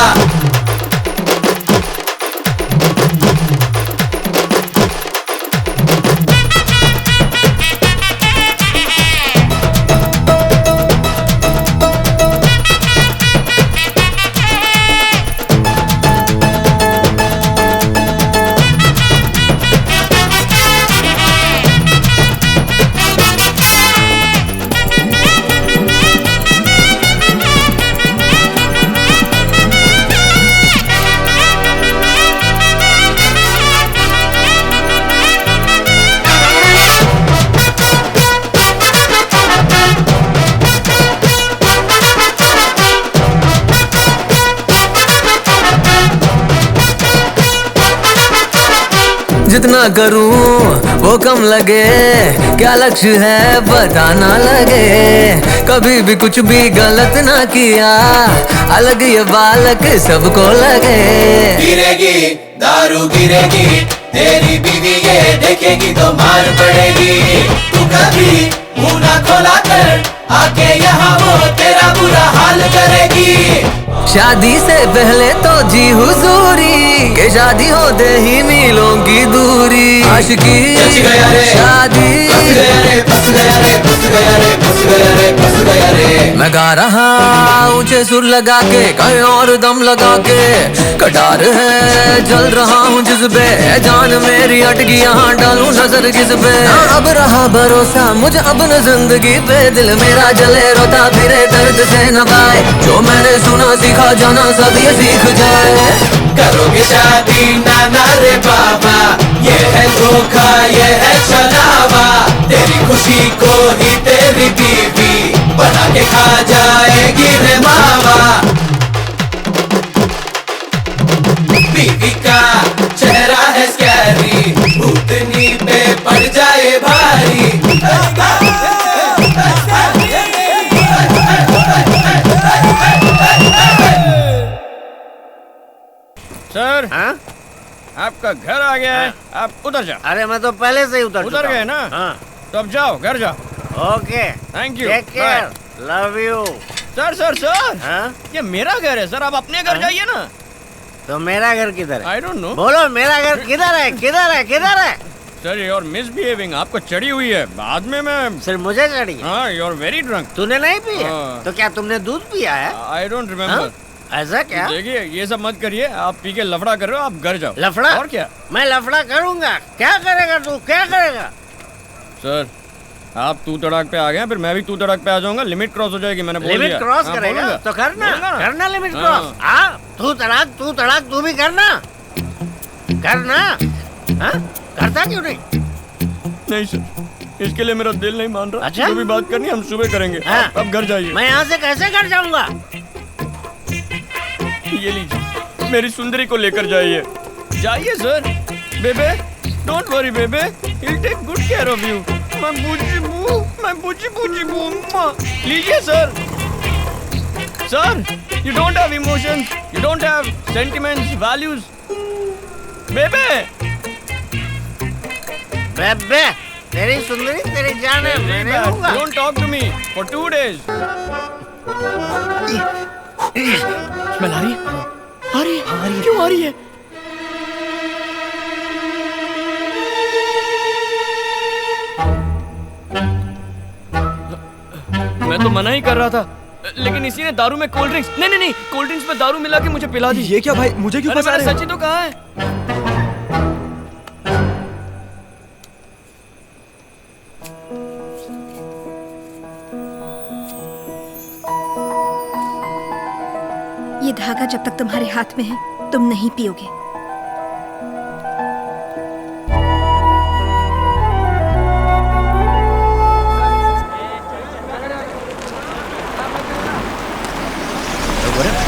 जितना करूं वो कम लगे, क्या लक्ष्य है पता ना लगे, कभी भी कुछ भी गलत ना किया, अलग ये बालक सबको लगे। गिरेगी दारू गिरेगी, तेरी बीवी ये देखेगी तो मार पड़ेगी, तू कभी मुंह ना खोला कर, आके यहाँ वो तेरा बुरा हाल करेगी। शादी से पहले तो जी हुजूरी, के शादी होते ही मीलों की दूरी, आशिकी शादी मैं गा रहा ऊंचे सुर लगा के, कहीं और दम लगा के, कटार है जल रहा हूँ जिसपे, जान मेरी अटकी यहाँ डालूं नजर किस पे। अब रहा भरोसा मुझे अपनी जिंदगी पे, दिल मेरा जले रोता फिरे दर्द से न पाए, जो मैंने सुना सीखा जाना सब ये सीख जाए। करोगे शादी नाना रे बाबा, ये है धोखा ये है छलावा, तेरी खुशी को ही तेरी बीवी बना के खा जाएगी रे मावा। बीवी का चेहरा है स्कैरी, भूतनी पे पड़ जाए भारी। सर, हाँ? आपका घर आ गया है, आप उतर जाओ। अरे मैं तो पहले से ही उतर गए ना? हाँ। तो अब जाओ, घर जाओ। Okay, thank you, take care, love you. Sir sir sir, ये मेरा घर है सर, आप अपने घर जाइए ना। तो मेरा घर किधर है? I don't know. बोलो मेरा घर किधर है, किधर है, किधर है? सर यू आर मिसबिहेविंग, आपको चढ़ी हुई है। बाद में मैं सिर्फ मुझे चढ़ी? हाँ, यू आर वेरी ड्रंक। तूने नहीं पिया? तो क्या तुमने दूध पिया है? I don't remember. ऐसा क्या? देखिए ये सब मत करिए, आप पी के लफड़ा कर रहे हो, आप घर जाओ। लफड़ा? और क्या? मैं लफड़ा करूंगा। क्या करेगा तू, क्या करेगा? सर आप तू तड़ाक पे आ गए, फिर मैं भी तू तड़ाक पे आ जाऊंगा। लिमिट क्रॉस हो जाएगी, मैंने बोल दिया। लिमिट क्रॉस करेगा तो करना, करना लिमिट क्रॉस। हाँ, तू तड़ाक तू भी करना, करना। हाँ, करता क्यों नहीं? नहीं सर, इसके लिए मेरा दिल नहीं मान रहा। अच्छा? जो भी बात करनी हम सुबह करेंगे। हाँ। अब घर जाइए। मैं यहाँ से कैसे घर जाऊंगा? ये लीजिए, मेरी सुंदरी को लेकर जाइए। जाइए सर। बेबे, डोंट वरी बेबे, he'll take good care of you. मैं बुझी बू। लीजिए sir. Sir, you don't have emotions, you don't have sentiments, values. बेबे, बेबे, तेरी सुंदरी तेरी जान है, मैं नहीं होऊंगा। Don't talk to me for 2 days. Smell आ रही है? आ रही है? क्यों आ रही है? मैं तो मना ही कर रहा था, लेकिन इसी ने दारू में कोल्ड ड्रिंक्स, नहीं, कोल्ड ड्रिंक्स में दारू मिला के मुझे पिला दी। ये क्या भाई, मुझे क्यों फंसा रहे हो? सच ही तो कहा है। ये धागा जब तक तुम्हारे हाथ में है, तुम नहीं पियोगे।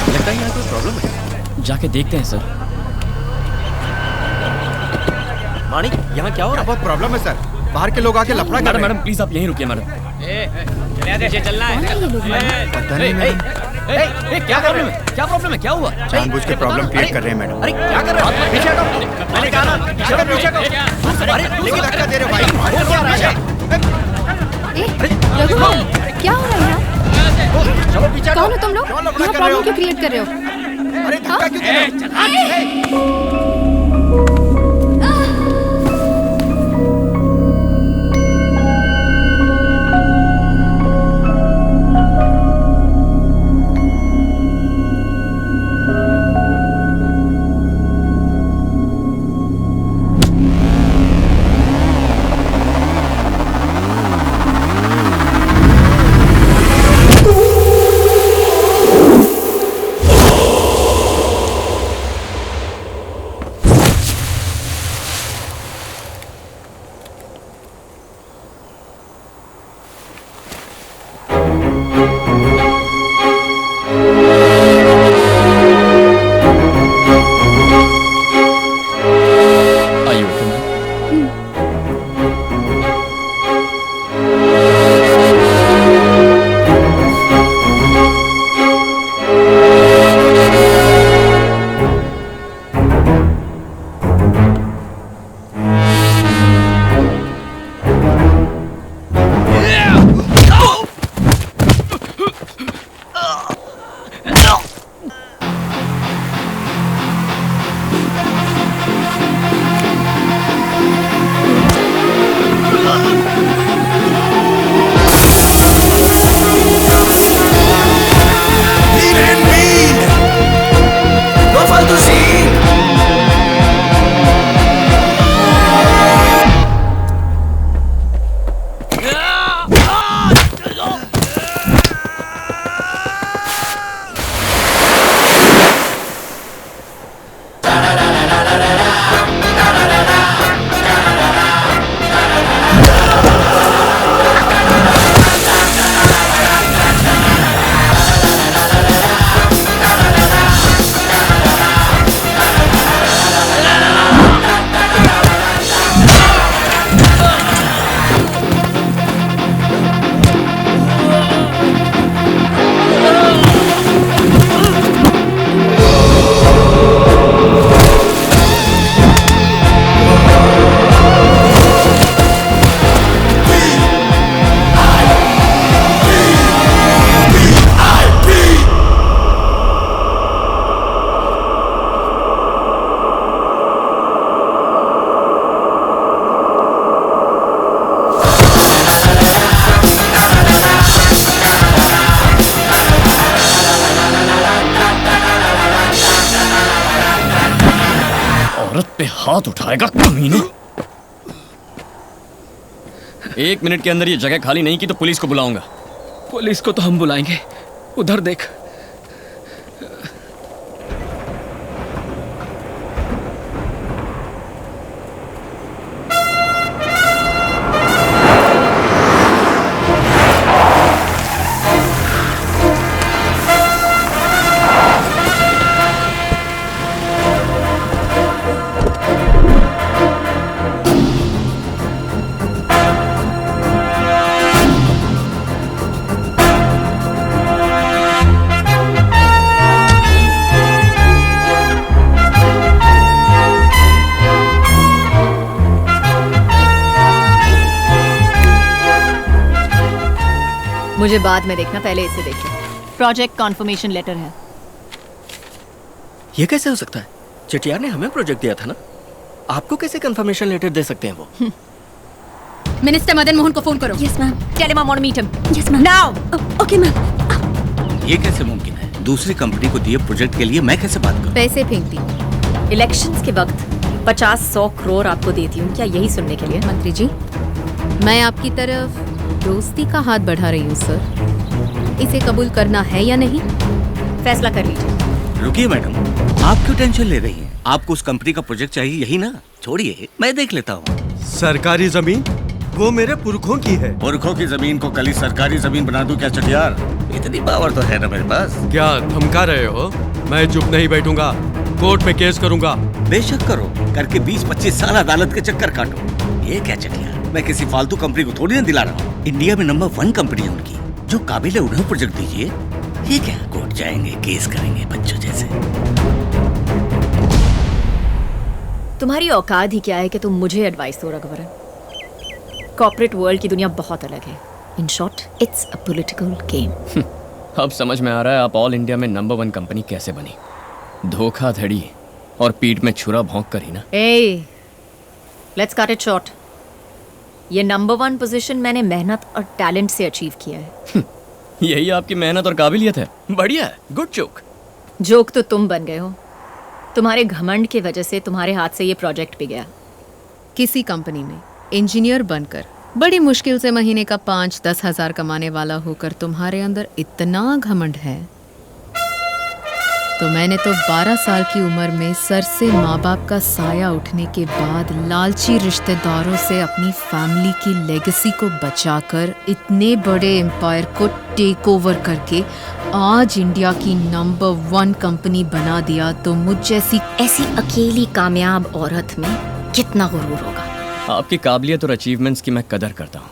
लगता है यहाँ कोई प्रॉब्लम है। जाके देखते हैं सर। मानिक, यहाँ क्या हो रहा है? बहुत प्रॉब्लम है सर, बाहर के लोग आके लफड़ा कर रहे हैं। मैडम प्लीज आप यहीं रुकिए मैडम। चलना है। पता नहीं मैडम। क्या प्रॉब्लम है? क्या प्रॉब्लम है? क्या हुआ? जानबूझ के प्रॉब्लम क्रिएट कर रहे हैं मैडम। अरे क्या कर रहे हो? पीछे हटो। मैंने कहा ना, पीछे हटो। अरे लेकिन धक्का दे रहे हो भाई। रघुवन, क्या हो रहा है यहाँ? चलो पीछे हटो। कौन हो तुम लोग? यहाँ प्रॉब्लम क्यों क्रिएट कर रहे हो? अरे धक्का क्यों दे रहे हो? औरत पे हाथ उठाएगा कमीने। 1 मिनट के अंदर ये जगह खाली नहीं की तो पुलिस को बुलाऊंगा। पुलिस को तो हम बुलाएंगे, उधर देख। मुझे बाद में देखना, पहले इसे देखो। प्रोजेक्ट कॉन्फर्मेशन लेटर है। ये कैसे हो सकता है? चेटियार ने हमें प्रोजेक्ट दिया था ना, आपको कैसे कंफर्मेशन लेटर दे सकते हैं वो? मिनिस्टर मदन मोहन को फोन करो। Yes ma'am. Tell him I want to meet him. Yes ma'am. Now. Okay ma'am. ये कैसे मुमकिन है? दूसरी कंपनी को दिए प्रोजेक्ट के लिए मैं कैसे बात करूं? पैसे फेंकती। इलेक्शंस के वक्त 50-100 करोड़ आपको देती हूँ, क्या यही सुनने के लिए? मंत्री जी, मैं आपकी तरफ दोस्ती का हाथ बढ़ा रही हूँ सर। इसे कबूल करना है या नहीं, फैसला कर लीजिए। रुकिए मैडम, आप क्यों टेंशन ले रही हैं? आपको उस कंपनी का प्रोजेक्ट चाहिए, यही ना? छोड़िए, मैं देख लेता हूँ। सरकारी जमीन वो मेरे पुरखों की है। पुरखों की जमीन को कल ही सरकारी जमीन बना दूं क्या चटियार? इतनी पावर तो है ना मेरे पास। क्या धमका रहे हो? मैं चुप नहीं बैठूंगा, कोर्ट में केस करूंगा। बेशक करो, करके 20-25 साल अदालत के चक्कर काटो। ये क्या चटियार, मैं किसी फालतू कंपनी को थोड़ी ना दिला रहा हूँ। इंडिया में नंबर 1 कंपनी है उनकी, जो काबिल है उन्हें प्रोजेक्ट दीजिए। ये क्या, कोर्ट जाएंगे, केस करेंगे बच्चों जैसे। तुम्हारी औकात ही क्या है कि तुम मुझे एडवाइस दो रघुवरन? कॉर्पोरेट वर्ल्ड की दुनिया बहुत अलग है। In short, it's a political game. अब समझ में आ रहा है आप ऑल इंडिया में नंबर 1 कंपनी कैसे बनी। धोखाधड़ी और पीठ में छुरा भोंक कर ही ना। Let's cut it short. ये नंबर 1 पोजीशन मैंने मेहनत और टैलेंट से अचीव किया है। यही आपकी मेहनत और काबिलियत है। बढ़िया, गुड जोक। जोक तो तुम बन गए हो। तुम्हारे घमंड की वजह से तुम्हारे हाथ से ये प्रोजेक्ट भी गया। किसी कंपनी में इंजीनियर बनकर बड़ी मुश्किल से महीने का 5-10 हज़ार कमाने वाला होकर तुम्हारे अंदर इतना घमंड है, तो मैंने तो 12 साल की उम्र में सर से माँ बाप का साया उठने के बाद लालची रिश्तेदारों से अपनी फैमिली की लेगेसी को बचाकर इतने बड़े एम्पायर को टेक ओवर करके आज इंडिया की नंबर 1 कंपनी बना दिया। तो मुझ जैसी ऐसी अकेली कामयाब औरत में कितना गुरूर होगा। आपकी काबिलियत और अचीवमेंट्स की मैं कदर करता हूँ,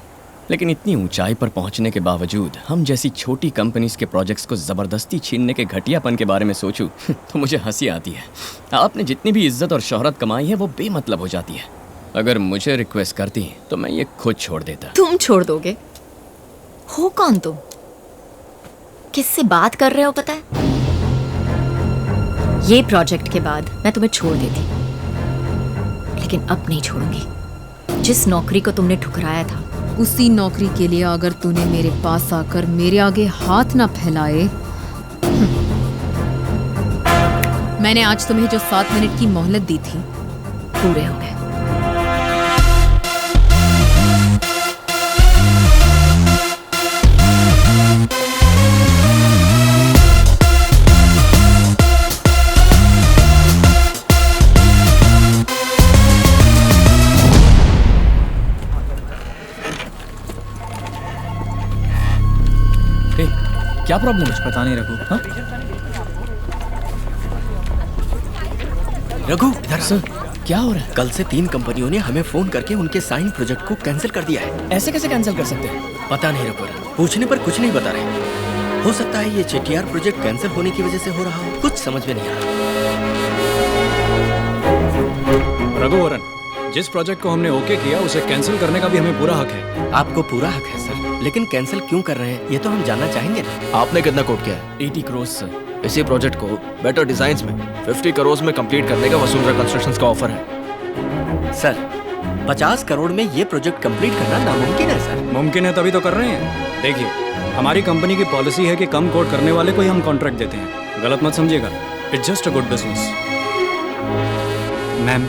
लेकिन इतनी ऊंचाई पर पहुंचने के बावजूद हम जैसी छोटी कंपनीज के प्रोजेक्ट्स को ज़बरदस्ती छीनने के घटियापन के बारे में सोचूं तो मुझे हंसी आती है। आपने जितनी भी इज्जत और शोहरत कमाई है वो बेमतलब हो जाती है। अगर मुझे रिक्वेस्ट करती तो मैं ये खुद छोड़ देता। तुम छोड़ दोगे? हो कौन तुम? किससे बात कर रहे हो पता है? ये प्रोजेक्ट के बाद मैं तुम्हें छोड़ देती, लेकिन अब नहीं छोड़ूंगी। जिस नौकरी को तुमने ठुकराया था, उसी नौकरी के लिए अगर तूने मेरे पास आकर मेरे आगे हाथ ना फैलाए। मैंने आज तुम्हें जो 7 मिनट की मोहलत दी थी, पूरे हो गए। क्या प्रॉब्लम है? पता नहीं रघु। हाँ? रघु इधर सर, क्या हो रहा है? कल से 3 कंपनियों ने हमें फोन करके उनके साइन प्रोजेक्ट को कैंसिल कर दिया है। ऐसे कैसे कैंसिल कर सकते हैं? पता नहीं रघु, पूछने पर कुछ नहीं बता रहे। हो सकता है ये चेटियार प्रोजेक्ट कैंसिल होने की वजह से हो रहा हो, कुछ समझ में नहीं आ रहा। रघुवरन, जिस प्रोजेक्ट को हमने ओके किया उसे कैंसिल करने का भी हमें पूरा हक है। आपको पूरा हक है सर, लेकिन कैंसिल क्यों कर रहे हैं ये तो हम जानना चाहेंगे ना। आपने कितना कोट किया है? 80 करोड़ सर। इसी प्रोजेक्ट को बेटर डिजाइन्स में 50 करोड़ में कंप्लीट करने का वसुंधरा कंस्ट्रक्शंस का ऑफर है। सर 50 करोड़ में ये प्रोजेक्ट कंप्लीट करना नामुमकिन है सर। मुमकिन है तभी तो कर रहे हैं। देखिए, हमारी कंपनी की पॉलिसी है कि कम कोट करने वाले को ही हम कॉन्ट्रैक्ट देते हैं। गलत मत समझिएगा, it's just a good business. Ma'am,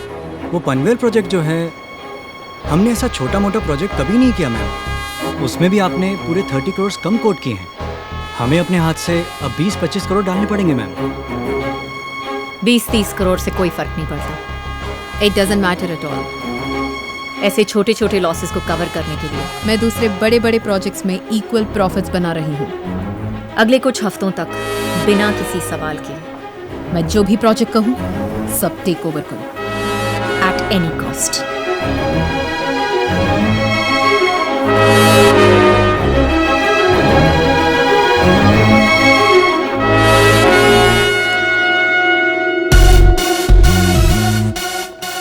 वो पनवेल प्रोजेक्ट जो है, हमने ऐसा छोटा मोटा प्रोजेक्ट कभी नहीं किया मैम। उसमें भी आपने पूरे 30 करोड़ कम कोट किए हैं। हमें अपने हाथ से अब 20-25 करोड़ डालने पड़ेंगे मैम। 20-30 करोड़ से कोई फर्क नहीं पड़ता। It doesn't matter at all. ऐसे छोटे छोटे लॉसेस को कवर करने के लिए मैं दूसरे बड़े बड़े प्रोजेक्ट्स में इक्वल प्रॉफिट्स बना रही हूँ। अगले कुछ हफ्तों तक बिना किसी सवाल के मैं जो भी प्रोजेक्ट कहूँ सब टेक ओवर करूँ at any cost.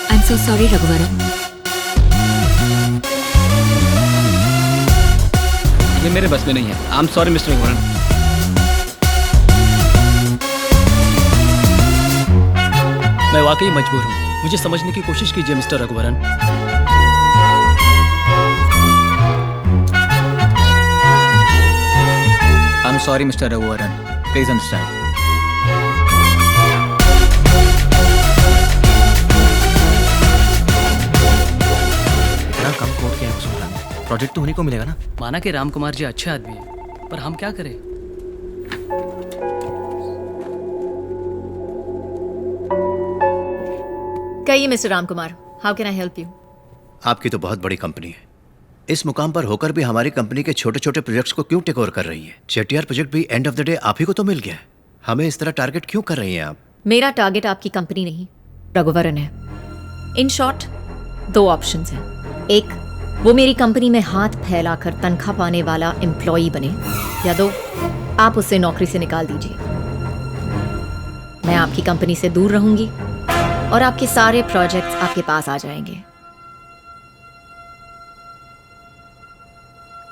I'm so sorry, Raghuvaran. ये मेरे बस में नहीं है। I am sorry mister Raghuvaran. मैं वाकई मजबूर हूँ, मुझे समझने की कोशिश कीजिए mister Raghuvaran. I am sorry mister Raghuvaran, please understand. कम कोट के हैं प्रोजेक्ट तो उन्हीं को मिलेगा ना। माना कि राम कुमार जी अच्छे आदमी हैं, पर हम क्या करें। कहिए mister Ram Kumar, how can I help you? आपकी तो बहुत बड़ी कंपनी है, इस मुकाम पर होकर भी हमारी कंपनी के छोटे छोटे प्रोजेक्ट्स को क्यों टेक ओवर कर रही है? चेटियार प्रोजेक्ट भी एंड ऑफ द डे आप ही को तो मिल गया है, हमें इस तरह टारगेट क्यों कर रही हैं आप? मेरा टारगेट आपकी कंपनी नहीं रघुवरन है। इन शॉर्ट 2 ऑप्शंस हैं। एक, वो मेरी कंपनी में हाथ फैलाकर तनख्वाह पाने वाला एम्प्लॉई बने, या 2, आप उसे नौकरी से निकाल दीजिए। मैं आपकी कंपनी से दूर रहूंगी और आपके सारे प्रोजेक्ट्स आपके पास आ जाएंगे।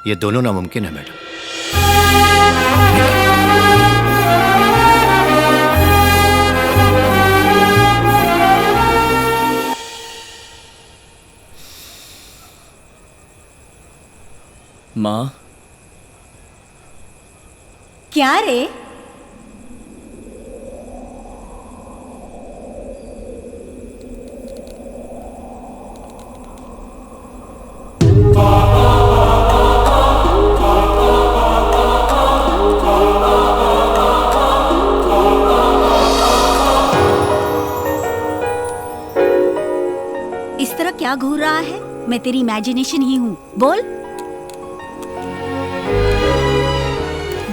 ये दोनों नामुमकिन है मैडम। माँ, क्या रे? इस तरह क्या घूर रहा है? मैं तेरी इमेजिनेशन ही हूँ। बोल।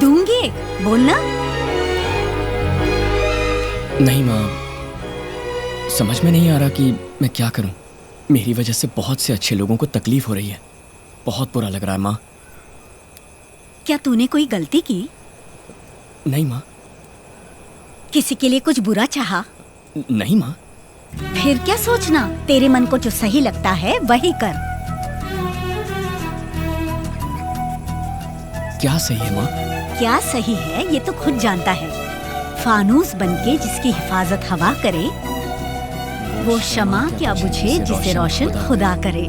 दूंगी, बोलना। नहीं माँ, समझ में नहीं आ रहा कि मैं क्या करूं। मेरी वजह से बहुत से अच्छे लोगों को तकलीफ हो रही है, बहुत बुरा लग रहा है माँ। क्या तूने कोई गलती की? नहीं माँ। किसी के लिए कुछ बुरा चाहा? नहीं माँ। फिर क्या सोचना, तेरे मन को जो सही लगता है वही कर। क्या सही है माँ? क्या सही है ये तो खुद जानता है। फानूस बनके जिसकी हिफाजत हवा करे, वो शमा क्या बुझे जिसे रोशन खुदा करे।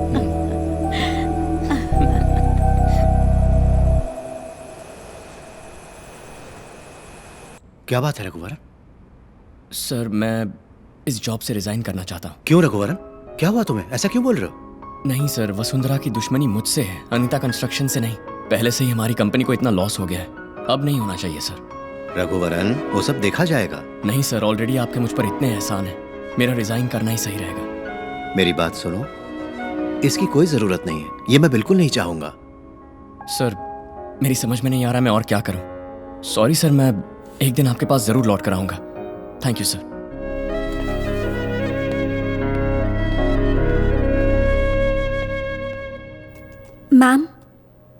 क्या बात है रघुवरन? सर, मैं इस जॉब से रिजाइन करना चाहता हूँ। क्यों रघुवरन, क्या हुआ तुम्हें? ऐसा क्यों बोल रहे हो? नहीं सर, वसुंधरा की दुश्मनी मुझसे है, अनीता कंस्ट्रक्शन से नहीं। पहले से ही हमारी कंपनी को इतना लॉस हो गया है, अब नहीं होना चाहिए सर। रघुवरन, वो सब देखा जाएगा। नहीं सर, ऑलरेडी आपके मुझ पर इतने एहसान है, मेरा रिजाइन करना ही सही रहेगा। मेरी बात सुनो, इसकी कोई जरूरत नहीं है, ये मैं बिल्कुल नहीं चाहूंगा। सर, मेरी समझ में नहीं आ रहा मैं और क्या करूं। सॉरी सर, मैं एक दिन आपके पास जरूर लौट कर आऊंगा। Thank you sir. मैम,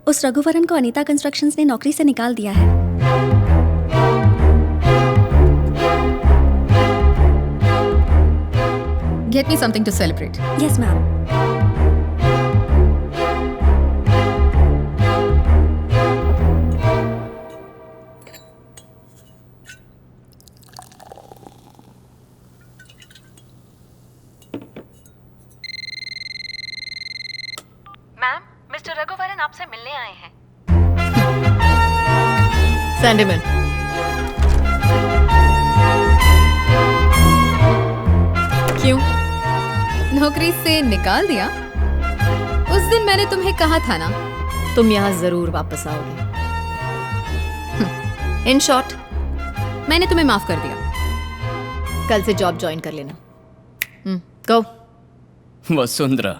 उस रघुवरन को अनीता कंस्ट्रक्शंस ने नौकरी से निकाल दिया है। Get me something to celebrate. Yes, ma'am. Ma'am, mister Raghuvaran आपसे मिलने आए हैं। Send him in. क्यों? नौकरी से निकाल दिया? उस दिन मैंने तुम्हें कहा था ना तुम यहाँ जरूर वापस आओगे। इन शॉर्ट, मैंने तुम्हें माफ कर दिया। कल से जॉब ज्वाइन कर लेना। गो। वसुंधरा,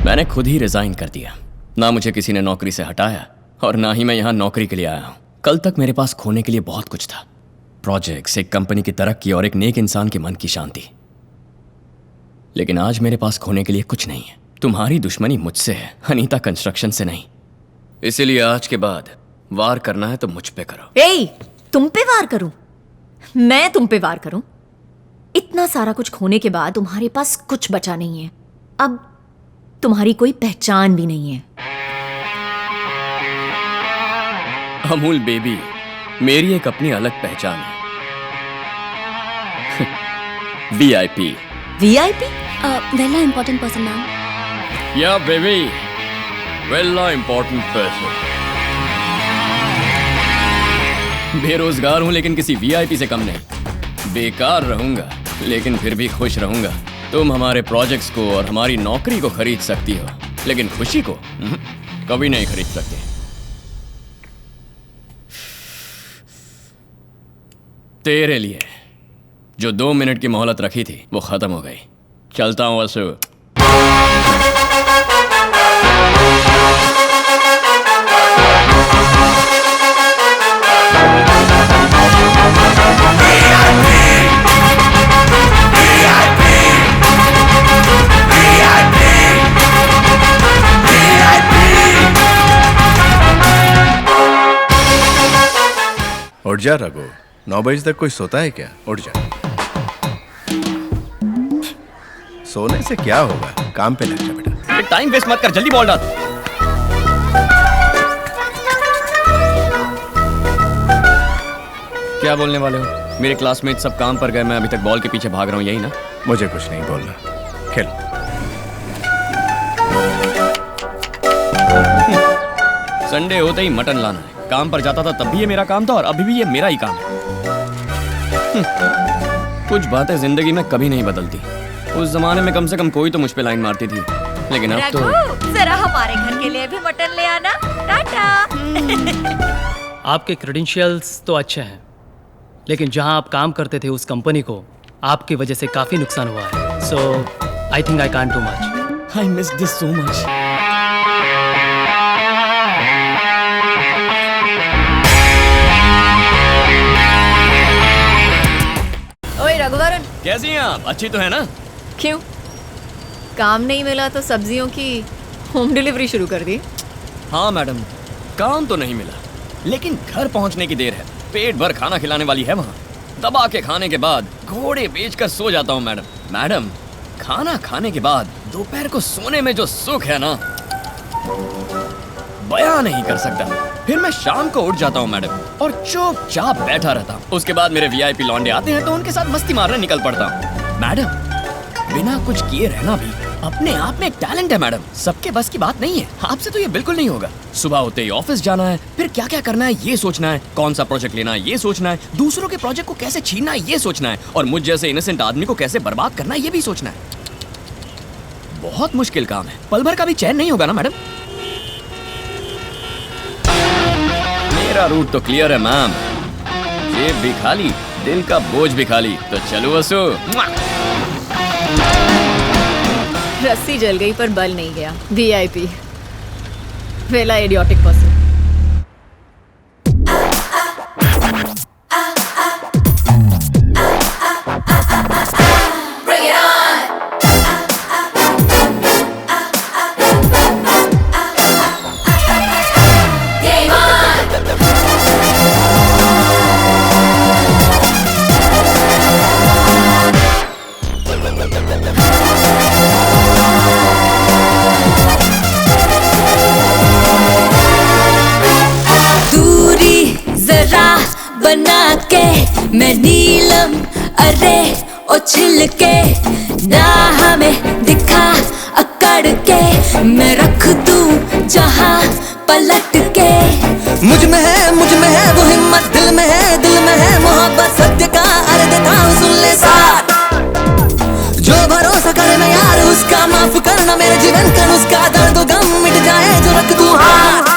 मैंने खुद ही रिजाइन कर दिया। ना मुझे किसी ने नौकरी से हटाया और ना ही मैं यहाँ नौकरी के लिए आया हूँ। कल तक मेरे पास खोने के लिए बहुत कुछ था। प्रोजेक्ट्स, एक कंपनी की तरक्की और एक नेक इंसान के मन की शांति। लेकिन आज मेरे पास खोने के लिए कुछ नहीं है। तुम्हारी दुश्मनी मुझसे है, अनीता कंस्ट्रक्शन से नहीं। इसीलिए आज के बाद वार करना है तो मुझ पे करो। ए, तुम पे वार करूं? मैं तुम पे वार करूं? इतना सारा कुछ खोने के बाद तुम्हारे पास कुछ बचा नहीं है। अब तुम्हारी कोई पहचान भी नहीं है। अमूल बेबी, मेरी एक अपनी अलग पहचान है। VIP। VIP? Vella important person, ma'am. Yeah, baby. Vella important person. बेरोजगार हूं लेकिन किसी VIP से कम नहीं। बेकार रहूंगा लेकिन फिर भी खुश रहूंगा। तुम हमारे प्रोजेक्ट्स को और हमारी नौकरी को खरीद सकती हो, लेकिन खुशी को कभी नहीं खरीद सकते। तेरे लिए जो 2 मिनट की मोहलत रखी थी वो खत्म हो गई। चलता हूं वसु। उठ जा रघु, 9 बजे तक कोई सोता है क्या? उठ जा। सोने से क्या होगा, काम पे लग जा बेटा। टाइम वेस्ट मत कर, जल्दी बॉल डाल। क्या बोलने वाले हो? मेरे क्लासमेट सब काम पर गए, मैं अभी तक बॉल के पीछे भाग रहा हूँ, यही ना? मुझे कुछ नहीं बोलना, खेल। संडे होते ही मटन लाना है। काम पर जाता था तब भी ये मेरा काम था और अभी भी ये मेरा ही काम है। कुछ बातें जिंदगी में कभी नहीं बदलती। उस जमाने में कम से कम कोई तो मुझ पे लाइन मारती थी, लेकिन अब तो जरा हमारे घर के लिए भी मटन ले आना। टाटा। आपके क्रेडेंशियल्स तो अच्छे हैं, लेकिन जहां आप काम करते थे उस कंपनी को आपकी वजह से काफी नुकसान हुआ है। So I think I can't do much. I miss this so much. ओए रघुवरन, कैसी हैं आप? अच्छी तो है ना? क्यों, काम नहीं मिला तो सब्जियों की होम डिलीवरी शुरू कर दी? हाँ मैडम, काम तो नहीं मिला लेकिन घर पहुंचने की देर है। पेट भर खाना खिलाने वाली है वहाँ। दबा के खाने के बाद घोड़े बेचकर सो जाता हूँ मैडम। मैडम, खाना खाने के बाद दोपहर को सोने में जो सुख है ना, बयां नहीं कर सकता। फिर मैं शाम को उठ जाता हूँ मैडम और चुपचाप बैठा रहता हूँ। उसके बाद मेरे VIP लौंडे आते हैं तो उनके साथ मस्ती मारने निकल पड़ता हूँ। मैडम, बिना कुछ किए रहना भी अपने आप में एक टैलेंट है मैडम। सबके बस की बात नहीं है। आपसे तो ये बिल्कुल नहीं होगा। सुबह होते ही ऑफिस जाना है, फिर क्या क्या करना है ये सोचना है, कौन सा प्रोजेक्ट लेना है ये सोचना है, दूसरों के प्रोजेक्ट को कैसे छीनना है ये सोचना है, और मुझ जैसे इनोसेंट आदमी को कैसे बर्बाद करना है ये भी सोचना है। बहुत मुश्किल काम है। पल भर का भी चैन नहीं होगा ना मैडम। मेरा रूट तो क्लियर है मैम। जेब भी खाली, दिल का बोझ भी खाली। तो चलो वसु। रस्सी जल गई पर बल नहीं गया। VIP, वेला इडियोटिक पर्सन। बना के मैं नीलम अरे ओ छिल के ना हमें दिखा अकड़ के, मैं रख दूं जहां पलट के। मुझ में है वो हिम्मत, दिल में है मोहब्बत सत्य का। अरे देता हूँ सुन ले साथ, जो भरोसा करे ना यार उसका, माफ करना मेरे जीवन का नुस्खा। दर्द गम मिट जाए जो रख दूं हाथ।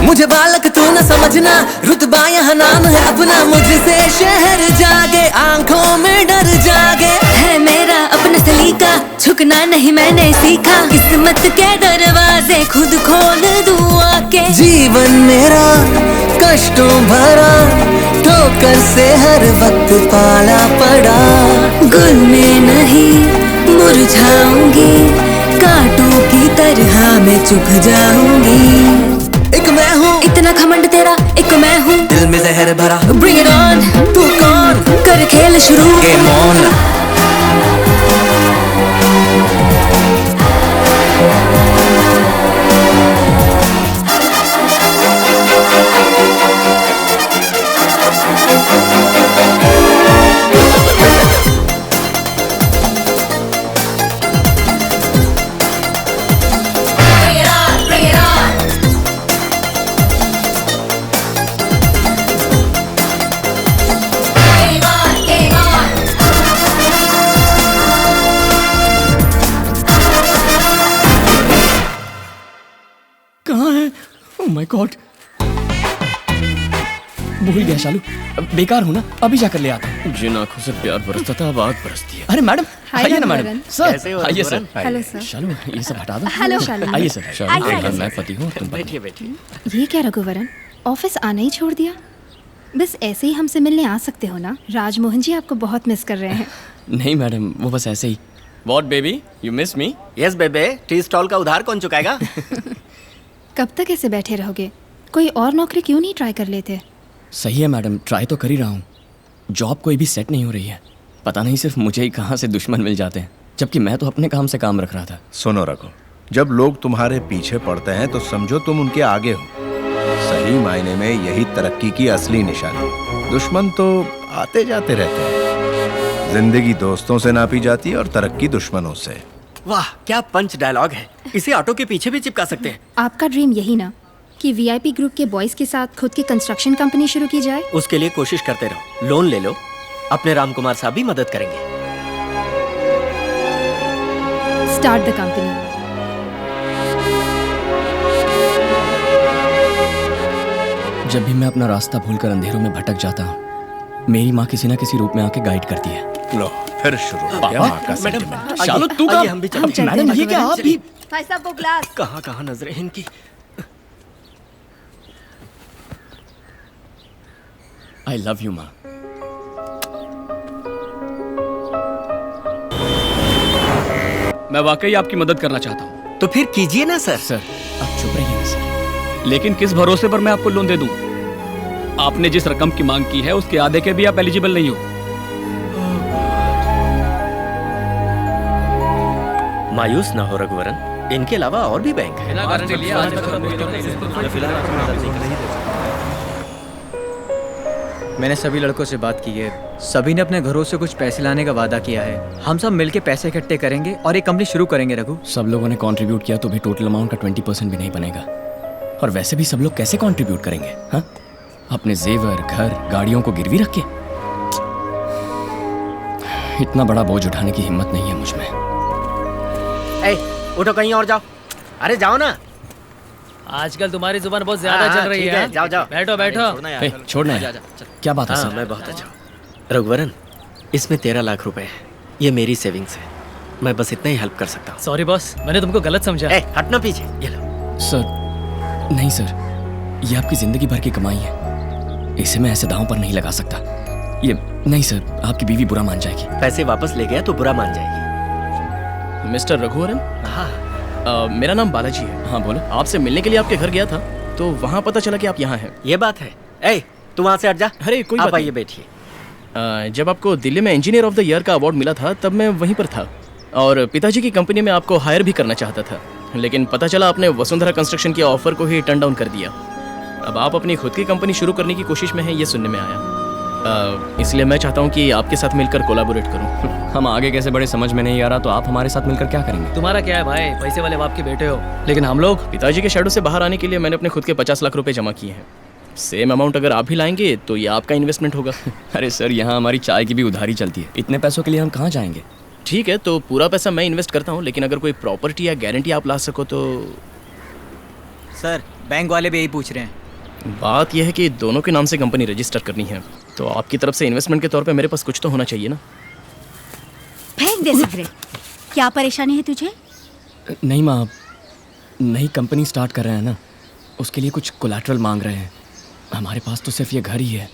मुझे बालक तू न समझना, रुतबा यहाँ नाम है अपना। मुझसे शहर जागे, आंखों में डर जागे। है मेरा अपना सलीका, झुकना नहीं मैंने सीखा। किस्मत के दरवाजे खुद खोल दूं आके। जीवन मेरा कष्टों भरा, ठोकर से हर वक्त पाला पड़ा। गुल में नहीं मुरझाऊंगी, कांटों की तरह मैं चुभ जाऊंगी। एक मैं हूँ, इतना घमंड तेरा, एक मैं हूँ। दिल में जहर भरा, Bring it on, तू कौन? कर खेल शुरू, गेम ऑन। कहाँ है? ओह माय गॉड, भूल गया शालू। बेकार हूँ ना, अभी जाकर ले आता हूँ। जिन आंखों से प्यार बरसता था अब आग बरसती है। अरे मैडम आइए ना मैडम। सर कैसे हो आइए Raghuvaran? Sir. Hello sir. Shalu ये सब हटा दो। हेलो शालू। आइए सर। आइए, शालू मैं पति हूँ, तुम बैठिए बैठिए। ये क्या रघुवरन, ऑफिस आना ही छोड़ दिया? बस ऐसे ही हमसे मिलने आ सकते हो ना? राजमोहन जी आपको बहुत मिस कर रहे हैं। नहीं मैडम, वो बस ऐसे ही। What baby? You miss me? Yes बेबे, टी स्टॉल का उधार कौन चुकाएगा? कब तक ऐसे बैठे रहोगे? कोई और नौकरी क्यों नहीं ट्राई कर लेते? सही है मैडम, ट्राई तो कर ही रहा हूँ। जॉब कोई भी सेट नहीं हो रही है। पता नहीं सिर्फ मुझे ही कहाँ से दुश्मन मिल जाते हैं, जबकि मैं तो अपने काम से काम रख रहा था। सुनो रघु, जब लोग तुम्हारे पीछे पड़ते हैं तो समझो तुम उनके आगे हो। सही मायने में यही तरक्की की असली निशानी। दुश्मन तो आते जाते रहते हैं। जिंदगी दोस्तों से नापी जाती है और तरक्की दुश्मनों से। वाह क्या पंच डायलॉग है, इसे ऑटो के पीछे भी चिपका सकते हैं। आपका ड्रीम यही ना कि वीआईपी ग्रुप के बॉयज के साथ खुद की कंस्ट्रक्शन कंपनी शुरू की जाए? उसके लिए कोशिश करते रहो, लोन ले लो, अपने रामकुमार साहब भी मदद करेंगे। Start the company. जब भी मैं अपना रास्ता भूलकर अंधेरों में भटक जाता हूँ, मेरी माँ किसी न किसी रूप में आके गाइड करती है। लो फिर शुरू हो गया माँ का मैडम शालू तू कहाँ? हम भी चलते हैं। मैडम ये क्या आप भी? भाई साहब वो ग्लास। कहाँ कहाँ नजरें हैं इनकी। आई लव यू माँ। मैं वाकई आपकी मदद करना चाहता हूँ। तो फिर कीजिए ना सर। सर आप चुप रहिए ना सर। लेकिन किस भरोसे पर मैं आपको लोन दे दूं? आपने जिस रकम की मांग की है उसके आधे के भी आप एलिजिबल नहीं हो। मायूस ना हो रघुवरन, इनके अलावा और भी बैंक है। मैंने सभी लड़कों से बात की है, सभी ने अपने घरों से कुछ पैसे लाने का वादा किया है। हम सब मिलके पैसे इकट्ठे करेंगे और एक कंपनी शुरू करेंगे। रघु, सब लोगों ने कंट्रीब्यूट किया तो भी टोटल अमाउंट का 20% भी नहीं बनेगा। और वैसे भी सब लोग कैसे कंट्रीब्यूट करेंगे? हाँ, अपने जेवर, घर, गाड़ियों को गिरवी रख के? इतना बड़ा बोझ उठाने की हिम्मत नहीं है मुझ में। उठो कहीं और जाओ। अरे जाओ ना। आजकल तुम्हारी जुबान बहुत ज्यादा चल रही है। जाओ जाओ। बैठो बैठो। छोड़ना है। क्या बात है सर? मैं बहुत अच्छा हूँ। रघुवरन, इसमें 13 लाख रुपए है। ये मेरी सेविंग्स है, मैं बस इतना ही हेल्प कर सकता हूँ। सॉरी बॉस, मैंने तुमको गलत समझा। हटना पीछे। ये लो। सर नहीं सर, ये आपकी जिंदगी भर की कमाई है, इसे मैं ऐसे दांव पर नहीं लगा सकता। ये नहीं सर, आपकी बीवी बुरा मान जाएगी। पैसे वापस ले गया तो बुरा मान जाएगी। मिस्टर रघुवरन, हाँ मेरा नाम बालाजी है। हाँ बोलो। आपसे मिलने के लिए आपके घर गया था, तो वहाँ पता चला कि आप यहाँ हैं। ये बात है। ए, तू वहाँ से हट जा। अरे कोई आप बात आइए, बैठिए। जब आपको दिल्ली में इंजीनियर ऑफ द ईयर का अवार्ड मिला था, तब मैं वहीं पर था और पिताजी की कंपनी में आपको हायर भी करना चाहता था, लेकिन पता चला आपने वसुंधरा कंस्ट्रक्शन के ऑफर को ही टर्न डाउन कर दिया। अब आप अपनी खुद की कंपनी शुरू करने की कोशिश में हैं, ये सुनने में आया। इसलिए मैं चाहता हूँ कि आपके साथ मिलकर कोलैबोरेट करूँ। हम आगे कैसे बड़े समझ में नहीं आ रहा, तो आप हमारे साथ मिलकर क्या करेंगे? तुम्हारा क्या है भाई, पैसे वाले बाप के बेटे हो, लेकिन हम लोग पिताजी के शैडो से बाहर आने के लिए मैंने अपने खुद के 50 लाख रुपए जमा किए हैं। सेम अमाउंट अगर आप भी लाएंगे तो ये आपका इन्वेस्टमेंट होगा। अरे सर, यहाँ हमारी चाय की भी उधारी चलती है, इतने पैसों के लिए हम कहाँ जाएंगे? ठीक है, तो पूरा पैसा मैं इन्वेस्ट करता हूँ, लेकिन अगर कोई प्रॉपर्टी या गारंटी आप ला सको तो। सर, बैंक वाले भी यही पूछ रहे हैं। बात यह है कि दोनों के नाम से कंपनी रजिस्टर करनी है, तो आपकी तरफ से इन्वेस्टमेंट के तौर पे मेरे पास कुछ तो होना चाहिए ना। फेंक दे सिगरेट। क्या परेशानी है तुझे? नहीं माँ, नई कंपनी स्टार्ट कर रहे हैं ना, उसके लिए कुछ कोलैटरल मांग रहे हैं। हमारे पास तो सिर्फ ये घर ही है।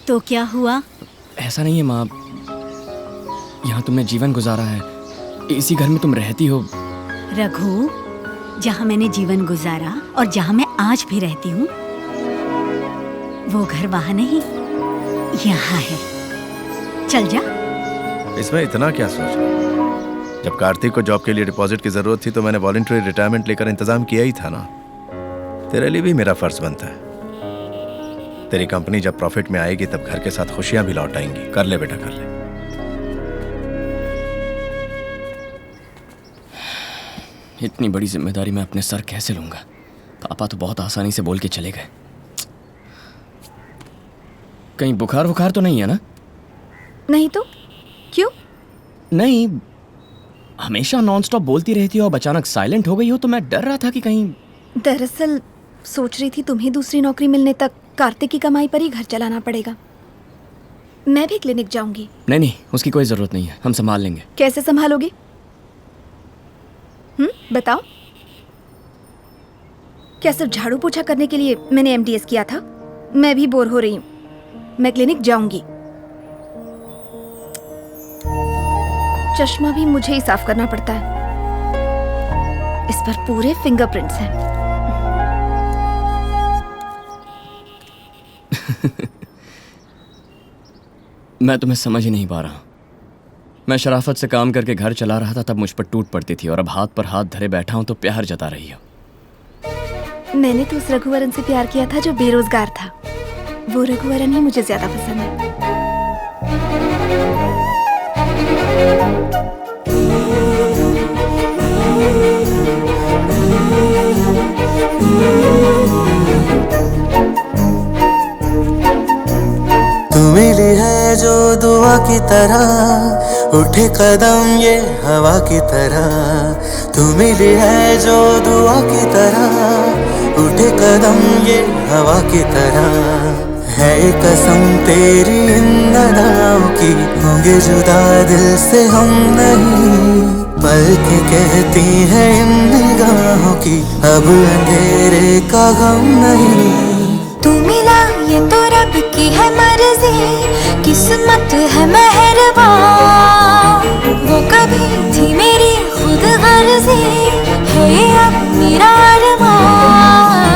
तो क्या हुआ? ऐसा नहीं है माँ, यहाँ तुमने जीवन गुजारा है, इसी घर में तुम रहती हो। रघु, जहाँ मैंने जीवन गुजारा और जहाँ मैं आज भी रहती हूँ, वो घर वहाँ नहीं, यहाँ है। चल जा। इसमें इतना क्या सोच रहा? जब कार्तिक को जॉब के लिए डिपॉजिट की जरूरत थी तो मैंने वॉलंटरी रिटायरमेंट लेकर इंतजाम किया ही था ना। तेरे लिए भी मेरा फर्ज बनता है। तेरी कंपनी जब प्रॉफिट में आएगी तब घर के साथ खुशियां भी लौट आएंगी। कर ले बेटा, कर ले। इतनी बड़ी जिम्मेदारी मैं अपने सर कैसे लूंगा? पापा तो बहुत आसानी से बोल के चले गए। कहीं बुखार वुखार तो नहीं है ना? नहीं तो क्यों? नहीं, हमेशा नॉनस्टॉप बोलती रहती हो, अब अचानक साइलेंट हो गई हो, तो मैं डर रहा था कि कहीं। दरअसल सोच रही थी तुम्हें दूसरी नौकरी मिलने तक कार्तिक की कमाई पर ही घर चलाना पड़ेगा। मैं भी क्लिनिक जाऊंगी। नहीं, उसकी कोई जरूरत नहीं है, हम संभाल लेंगे। कैसे संभालोगे? बताओ। क्या सिर्फ झाड़ू पोछा करने के लिए मैंने MDS किया था? मैं भी बोर हो रही हूँ, मैं क्लिनिक जाऊंगी। चश्मा भी मुझे ही साफ करना पड़ता है, इस पर पूरे फिंगरप्रिंट्स हैं। मैं तुम्हें समझ ही नहीं पा रहा। मैं शराफत से काम करके घर चला रहा था, तब मुझ पर टूट पड़ती थी, और अब हाथ पर हाथ धरे बैठा हूं तो प्यार जता रही हो। मैंने तो उस रघुवरन से प्यार किया था जो बेरोजगार था। वो रघुवरन ही मुझे ज्यादा पसंद है। तू मिली है जो दुआ की तरह, उठे कदम ये हवा की तरह। तू मिली है जो दुआ की तरह, उठे कदम ये हवा की तरह। है कसम तेरी इन अदाओं की, होंगे जुदा दिल से हम नहीं। पल के कहती है इन निगाहों की, अब अंधेरे का गम नहीं। तू मिला ये तो रब की है मर्जी, किस्मत है मेहरबान। वो कभी थी मेरी खुद गर्जी, है अब मेरा अरमान।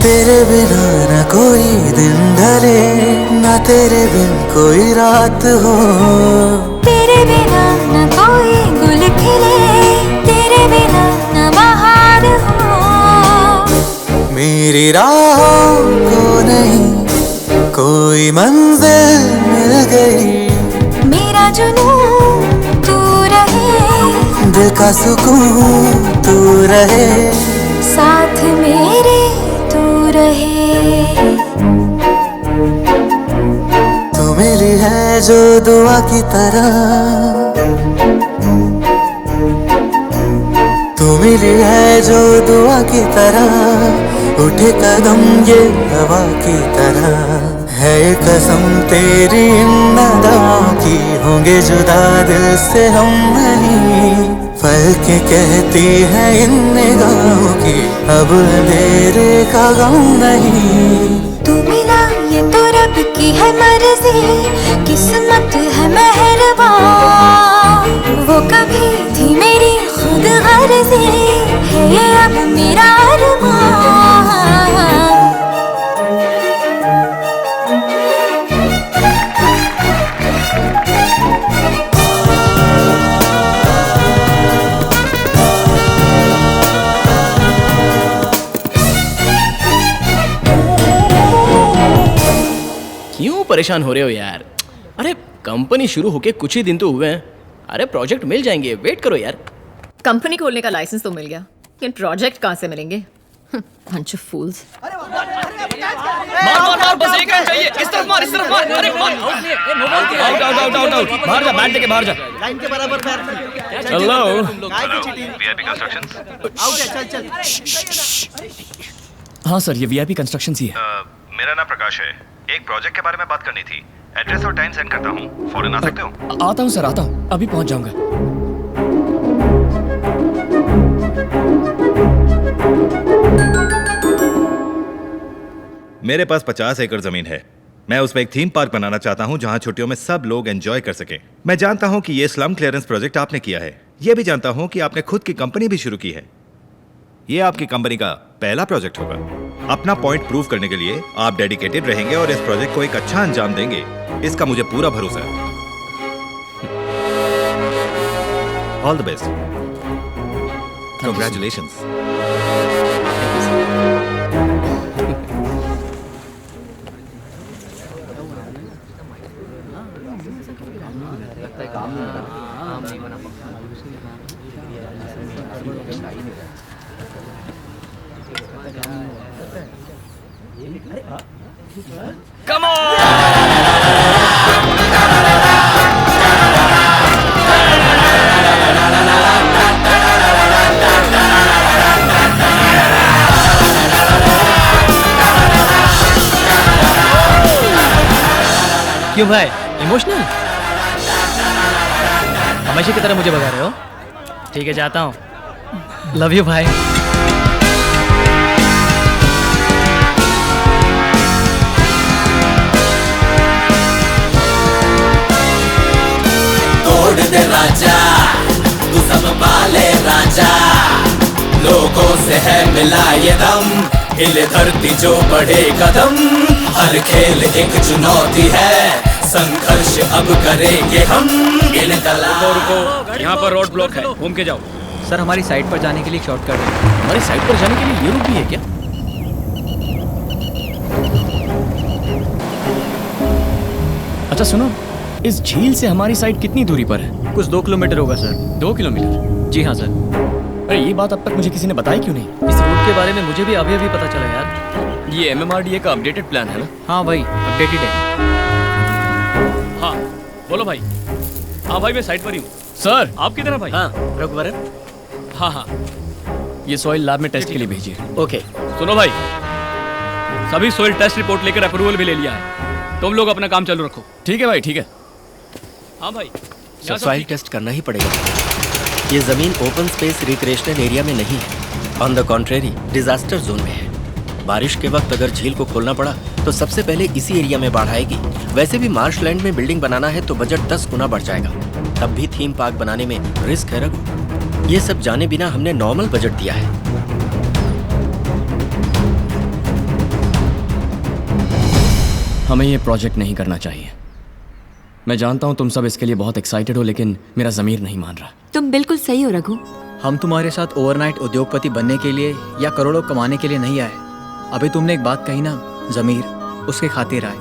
तेरे बिना न कोई दिन ढले, न तेरे बिन कोई रात हो। तेरे बिना न कोई गुल खिले, तेरे बिना न बहार हो। मेरी राहों को नहीं कोई मंजिल मिल गई। मेरा जुनून तू रहे, दिल का सुकून तू रहे, साथ मेरे तू रहे। है जो दुआ की तरह, तू मिली है जो दुआ की तरह, उठे कदम ये हवा की तरह। है कसम तेरी इन अदाओं की, होंगे जुदा दिल से हम नहीं। पल के कहती है इन निगाहों की, अब अंधेरे का गम नहीं। तू मिला ये तो रब की है मर्जी, किस्मत है मेहरबान। वो कभी थी मेरी खुद गर्जी, है ये अब मेरा अरमान। क्यों परेशान हो रहे हो यार? अरे कंपनी शुरू होके कुछ ही दिन तो हुए हैं। अरे प्रोजेक्ट मिल जाएंगे, वेट करो यार। कंपनी खोलने का लाइसेंस तो मिल गया, लेकिन प्रोजेक्ट कहाँ से मिलेंगे? Bunch of fools. मार बस एक रन चाहिए। इस तरफ मार, इस तरफ मार। अरे मार। आउट। बाहर जा, बैट लेके बाहर जा। लाइन के बराबर पैर। चलो। VIP constructions. आउट है, चल। हाँ सर, ये वीआईपी कंस्ट्रक्शन ही है। मेरा नाम प्रकाश है। एक प्रोजेक्ट के बारे में बात करनी थी। एड्रेस और टाइम सेंड करता हूँ, फौरन आ सकते हो? आता हूँ सर, आता हूँ, अभी पहुँच जाऊँगा। मेरे पास 50 एकड़ जमीन है। मैं उसमें एक थीम पार्क बनाना चाहता हूं जहां छुट्टियों में सब लोग एंजॉय कर सकें। मैं जानता हूं कि ये स्लम क्लियरेंस प्रोजेक्ट आपने किया है। ये भी जानता हूं कि आपने खुद की कंपनी भी शुरू की है। ये आपकी कंपनी का पहला प्रोजेक्ट होगा। अपना पॉइंट प्रूव करने के लिए आप डेडिकेटेड रहेंगे और इस प्रोजेक्ट को एक अच्छा अंजाम देंगे, इसका मुझे पूरा भरोसा है। All the best. Congratulations. Come on! क्यों भाई, इमोशनल? हमेशा की तरह मुझे भगा रहे हो? ठीक है, जाता हूँ। लव यू भाई। तोड़ दे राजा, तू सब पाले राजा, लोगों से है मिला ये दम, हिले धरती जो बढ़े कदम, हर खेल एक चुनौती है, संघर्ष अब करेंगे हम। रुको, यहाँ पर रोड ब्लॉक है, घूम के जाओ। सर, हमारी साइट पर जाने के लिए शॉर्टकट है। हमारी साइट पर जाने के लिए ये रूट भी है क्या? अच्छा सुनो, इस झील से हमारी साइट कितनी दूरी पर है? कुछ 2 किलोमीटर होगा सर। 2 किलोमीटर? जी हाँ सर। अरे ये बात अब तक मुझे किसी ने बताई क्यों नहीं? इस रूट के बारे में मुझे भी अभी पता चला यार। ये MMRDA का अपडेटेड प्लान है ना? हाँ भाई, अपडेटेड है। हाँ बोलो भाई। हाँ भाई, मैं साइट पर ही हूँ। सर आप किधर हैं भाई? हाँ रघुवरन। हाँ ये सॉइल लैब में टेस्ट के लिए भेजिए। ओके। सुनो भाई, सभी सॉइल टेस्ट रिपोर्ट लेकर अप्रूवल भी ले लिया है। तुम लोग अपना काम चालू रखो। ठीक है भाई, ठीक है। हाँ भाई, सॉइल टेस्ट करना ही पड़ेगा। ये जमीन ओपन स्पेस रिक्रिएशनल एरिया में नहीं है, on the contrary disaster zone में है। बारिश के वक्त अगर झील को खोलना पड़ा तो सबसे पहले इसी एरिया में बाढ़ आएगी। वैसे भी मार्शलैंड में बिल्डिंग बनाना है तो बजट 10 गुना बढ़ जाएगा। तब भी थीम पार्क बनाने में रिस्क है रघु। ये सब जाने बिना हमने नॉर्मल बजट दिया है। हमें ये प्रोजेक्ट नहीं करना चाहिए। मैं जानता हूँ तुम सब इसके लिए बहुत एक्साइटेड हो, लेकिन मेरा ज़मीर नहीं मान रहा। तुम बिल्कुल सही हो रघु। हम तुम्हारे साथ ओवरनाइट उद्योगपति बनने के लिए या करोड़ों कमाने के लिए नहीं आए। अभी तुमने एक बात कही ना, ज़मीर, उसके खातिर आए।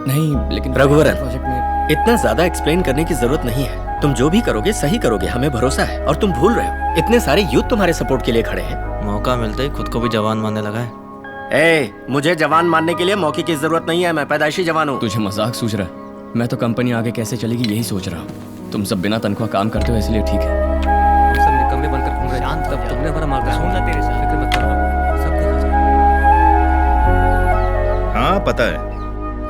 नहीं लेकिन रघुवरन, प्रोजेक्ट में इतना ज्यादा एक्सप्लेन करने की जरूरत नहीं है। तुम जो भी करोगे सही करोगे, हमें भरोसा है। और तुम भूल रहे हो, इतने सारे यूथ तुम्हारे सपोर्ट के लिए खड़े हैं। मौका मिलते ही खुद को भी जवान मानने लगा है। मुझे जवान मानने के लिए मौके की जरूरत नहीं है, मैं पैदाइशी जवान हूँ। तुझे मजाक सूझ रहा है? मैं तो कंपनी आगे कैसे चलेगी यही सोच रहा हूँ। तुम सब बिना तनख्वाह काम करते हो इसलिए ठीक है। सब निकम्मे बनकर घूम रहे हैं, तब तुमने हमारा मार्गदर्शन किया। तेरे साथ फिक्र मत करो, सब कुछ हो जाएगा। हाँ पता है,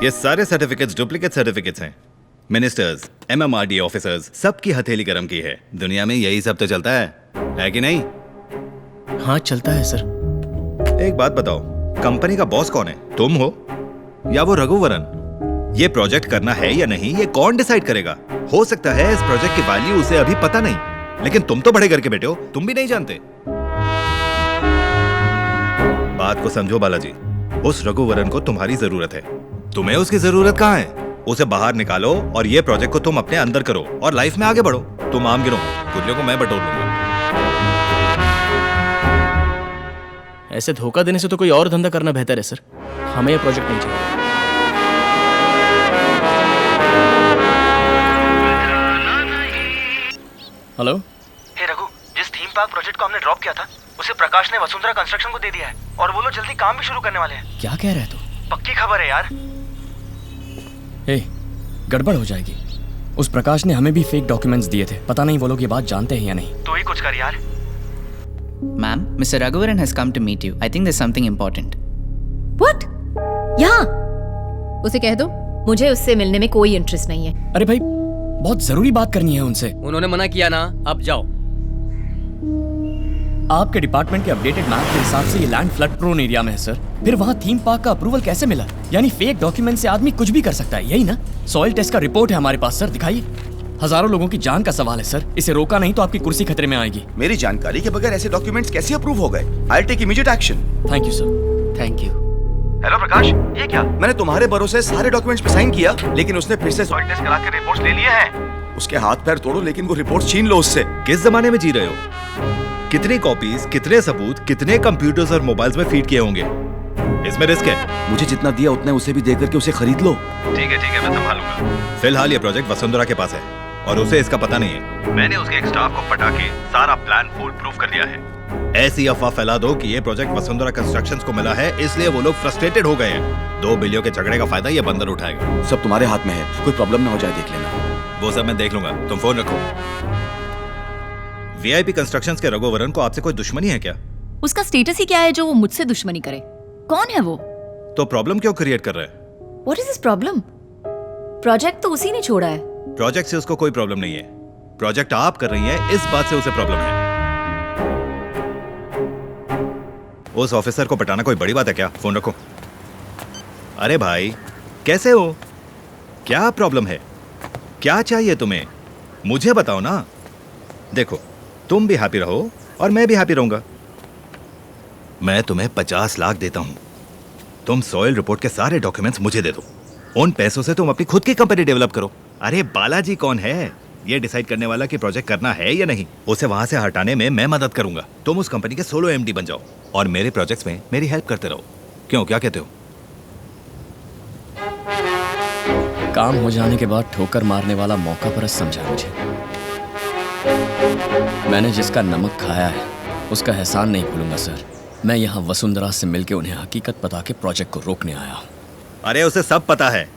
ये सारे सर्टिफिकेट्स डुप्लीकेट सर्टिफिकेट्स हैं। मिनिस्टर्स, MMRD ऑफिसर्स, सबकी हथेली गरम की है। दुनिया में यही सब तो चलता है कि नहीं? हाँ चलता है सर। एक बात बताओ, कंपनी का बॉस कौन है? तुम हो या वो रघुवरन? ये प्रोजेक्ट करना है या नहीं, ये कौन डिसाइड करेगा? हो सकता है इस प्रोजेक्ट की वैल्यू उसे अभी पता नहीं, लेकिन तुम तो बड़े घर के बेटे हो, तुम भी नहीं जानते। बात को समझो बालाजी, उस रघुवरन को तुम्हारी जरूरत है। तुम्हें उसकी जरूरत कहाँ है? उसे बाहर निकालो और ये प्रोजेक्ट को तुम अपने अंदर करो और लाइफ में आगे बढ़ो। तुम आम गिनो, गुल्लियों को मैं बटोर लूंगा। ऐसे धोखा देने से तो कोई और धंधा करना बेहतर है सर। हमें ये प्रोजेक्ट नहीं चाहिए। हेलो। हे रघु, जिस थीम पार्क प्रोजेक्ट को हमने ड्रॉप किया था उसे प्रकाश ने वसुंधरा कंस्ट्रक्शन को दे दिया है और वो लोग जल्दी काम भी शुरू करने वाले हैं। क्या कह रहा है तू? पक्की खबर है यार। गड़बड़ हो जाएगी। उस प्रकाश ने हमें भी फेक डॉक्यूमेंट्स दिए थे, पता नहीं वो लोग ये बात जानते हैं या नहीं। तो ही कुछ कर यार। Ma'am, Mr. Raghuvaran has come to meet you. I think there's something important. What? यहाँ? उसे कह दो, मुझे उससे मिलने में कोई इंटरेस्ट नहीं है। अरे भाई, बहुत जरूरी बात करनी है उनसे। उन्होंने मना किया ना, अब जाओ। आपके डिपार्टमेंट के अपडेटेड मैप के हिसाब से ये लैंड फ्लड प्रोन एरिया में है सर। फिर वहाँ थीम पार्क का अप्रूवल कैसे मिला? यानी फेक डॉक्यूमेंट से आदमी कुछ भी कर सकता है, यही ना? सॉइल टेस्ट का रिपोर्ट है हमारे पास सर, दिखाइए। हजारों लोगों की जान का सवाल है सर, इसे रोका नहीं तो आपकी कुर्सी खतरे में आएगी। मेरी जानकारी के बगैर ऐसे डॉक्यूमेंट्स कैसे अप्रूव हो गए? I will take immediate action. Thank you sir. Thank you. Hello Prakash, ये क्या? मैंने तुम्हारे भरोसे सारे डॉक्यूमेंट्स पे साइन किया, लेकिन उसने फिर से सॉइल टेस्ट करा के रिपोर्ट्स ले लिए हैं। उसके हाथ पैर तोड़ो लेकिन वो रिपोर्ट्स छीन लो उससे। किस जमाने में जी रहे हो? कितनी कॉपीज, कितने सबूत, कितने कंप्यूटर्स और मोबाइल्स में फीड किए होंगे? इसमें रिस्क है। मुझे जितना दिया उतना उसे भी दे करके उसे खरीद लो। ठीक है, मैं संभालूंगा। फिलहाल ये प्रोजेक्ट वसुंधरा के पास है और उसे इसका पता नहीं है। मैंने उसके एक स्टाफ को पटा के सारा प्लान फुल प्रूफ कर दिया है। ऐसी अफवाह फैला दो कि ये प्रोजेक्ट वसुंधरा कंस्ट्रक्शंस को मिला है, इसलिए वो लोग फ्रस्ट्रेटेड हो गए हैं। 2 बिलियन के झगड़े का फायदा ये बंदर उठाएगा। सब तुम्हारे हाथ में है, कोई प्रॉब्लम ना हो जाए देख लेना। वो सब मैं देख लूंगा, तुम फोन रखो। VIP कंस्ट्रक्शंस के रघुवरन को आपसे कोई दुश्मनी है क्या? उसका स्टेटस ही क्या है जो वो मुझसे दुश्मनी करे? कौन है वो? तो प्रॉब्लम क्यों क्रिएट कर रहा है? What is this problem? Project तो उसी ने छोड़ा है। प्रोजेक्ट से उसको कोई प्रॉब्लम नहीं है, प्रोजेक्ट आप कर रही हैं, इस बात से उसे प्रॉब्लम है। उस ऑफिसर को पटाना कोई बड़ी बात है क्या? फोन रखो। अरे भाई, कैसे हो? क्या प्रॉब्लम है? क्या चाहिए तुम्हें? मुझे बताओ ना। देखो, तुम भी हैप्पी रहो और मैं भी हैप्पी रहूंगा। मैं तुम्हें 50 लाख देता हूं। तुम सॉइल रिपोर्ट के सारे डॉक्यूमेंट्स मुझे दे दो। उन पैसों से तुम अपनी खुद की कंपनी डेवलप करो। अरे बालाजी कौन है ये डिसाइड करने वाला कि प्रोजेक्ट करना है या नहीं? उसे वहां से हटाने में मैं मदद करूंगा। तुम उस कंपनी के सोलो MD बन जाओ और मेरे प्रोजेक्ट्स में मेरी हेल्प करते रहो। क्यों, क्या कहते हो? काम हो जाने के बाद ठोकर मारने वाला मौका परस्त समझा मुझे। मैंने जिसका नमक खाया है उसका एहसान नहीं भूलूंगा सर। मैं यहाँ वसुंधरा से मिलकर उन्हें हकीकत बता के प्रोजेक्ट को रोकने आया हूँ। अरे उसे सब पता है,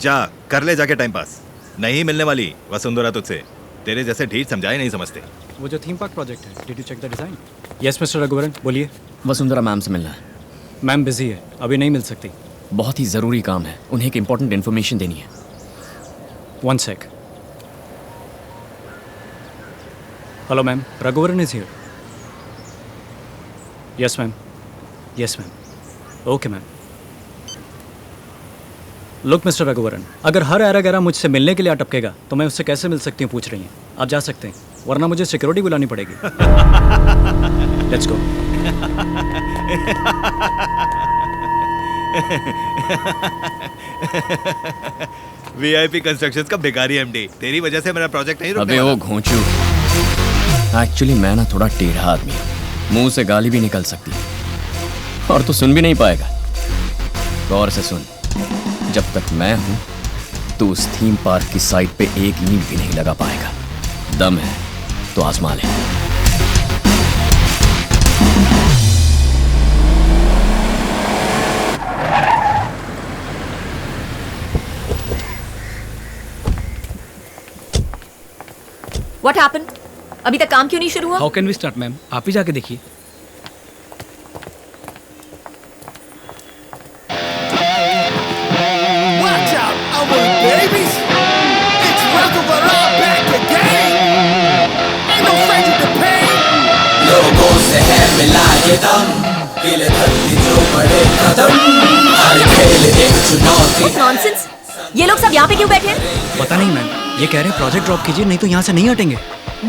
जा कर ले जाके टाइम पास। नहीं मिलने वाली वसुंधरा तुझसे। तेरे जैसे ढीठ समझाए नहीं समझते। वो जो थीम पार्क प्रोजेक्ट है, did you check the design? Yes mister Raghuvaran, बोलिए। वसुंधरा मैम से मिलना है। मैम बिजी है, अभी नहीं मिल सकती। बहुत ही जरूरी काम है, उन्हें एक इंपॉर्टेंट इन्फॉर्मेशन देनी है। 1 sec. Hello ma'am, Raghuvaran is here. Yes ma'am, yes ma'am, okay ma'am. Look mister Raghuvaran, अगर हर ऐरा गैरा मुझसे मिलने के लिए अटकेगा तो मैं उससे कैसे मिल सकती हूँ पूछ रही हैं। आप जा सकते हैं, वरना मुझे सिक्योरिटी बुलानी पड़ेगी। Let's go. VIP कंस्ट्रक्शंस का भिखारी MD, तेरी वजह से मेरा प्रोजेक्ट नहीं रुकने वाला। अबे वो घोंचू, एक्चुअली मैं ना थोड़ा टेढ़ा आदमी हूँ, मुंह से गाली भी निकल सकती है और तू सुन भी नहीं पाएगा। गौर से सुन, जब तक मैं हूं तो उस थीम पार्क की साइड पे एक ईंट भी नहीं लगा पाएगा। दम है तो आजमा ले। What happened? अभी तक काम क्यों नहीं शुरू हुआ? How can we start, ma'am? आप ही जाके देखिए। Watch out, our babies! It's Raghuvaran back again! Ain't no stranger to pain! लोगों से है मिला ये दम, हिले धरती जो बड़े कदम, हर खेल एक चुनौती। What nonsense? ये लोग सब यहाँ पे क्यों बैठे हैं? पता नहीं मैम, ये कह रहे हैं प्रोजेक्ट ड्रॉप कीजिए नहीं तो यहाँ से नहीं हटेंगे।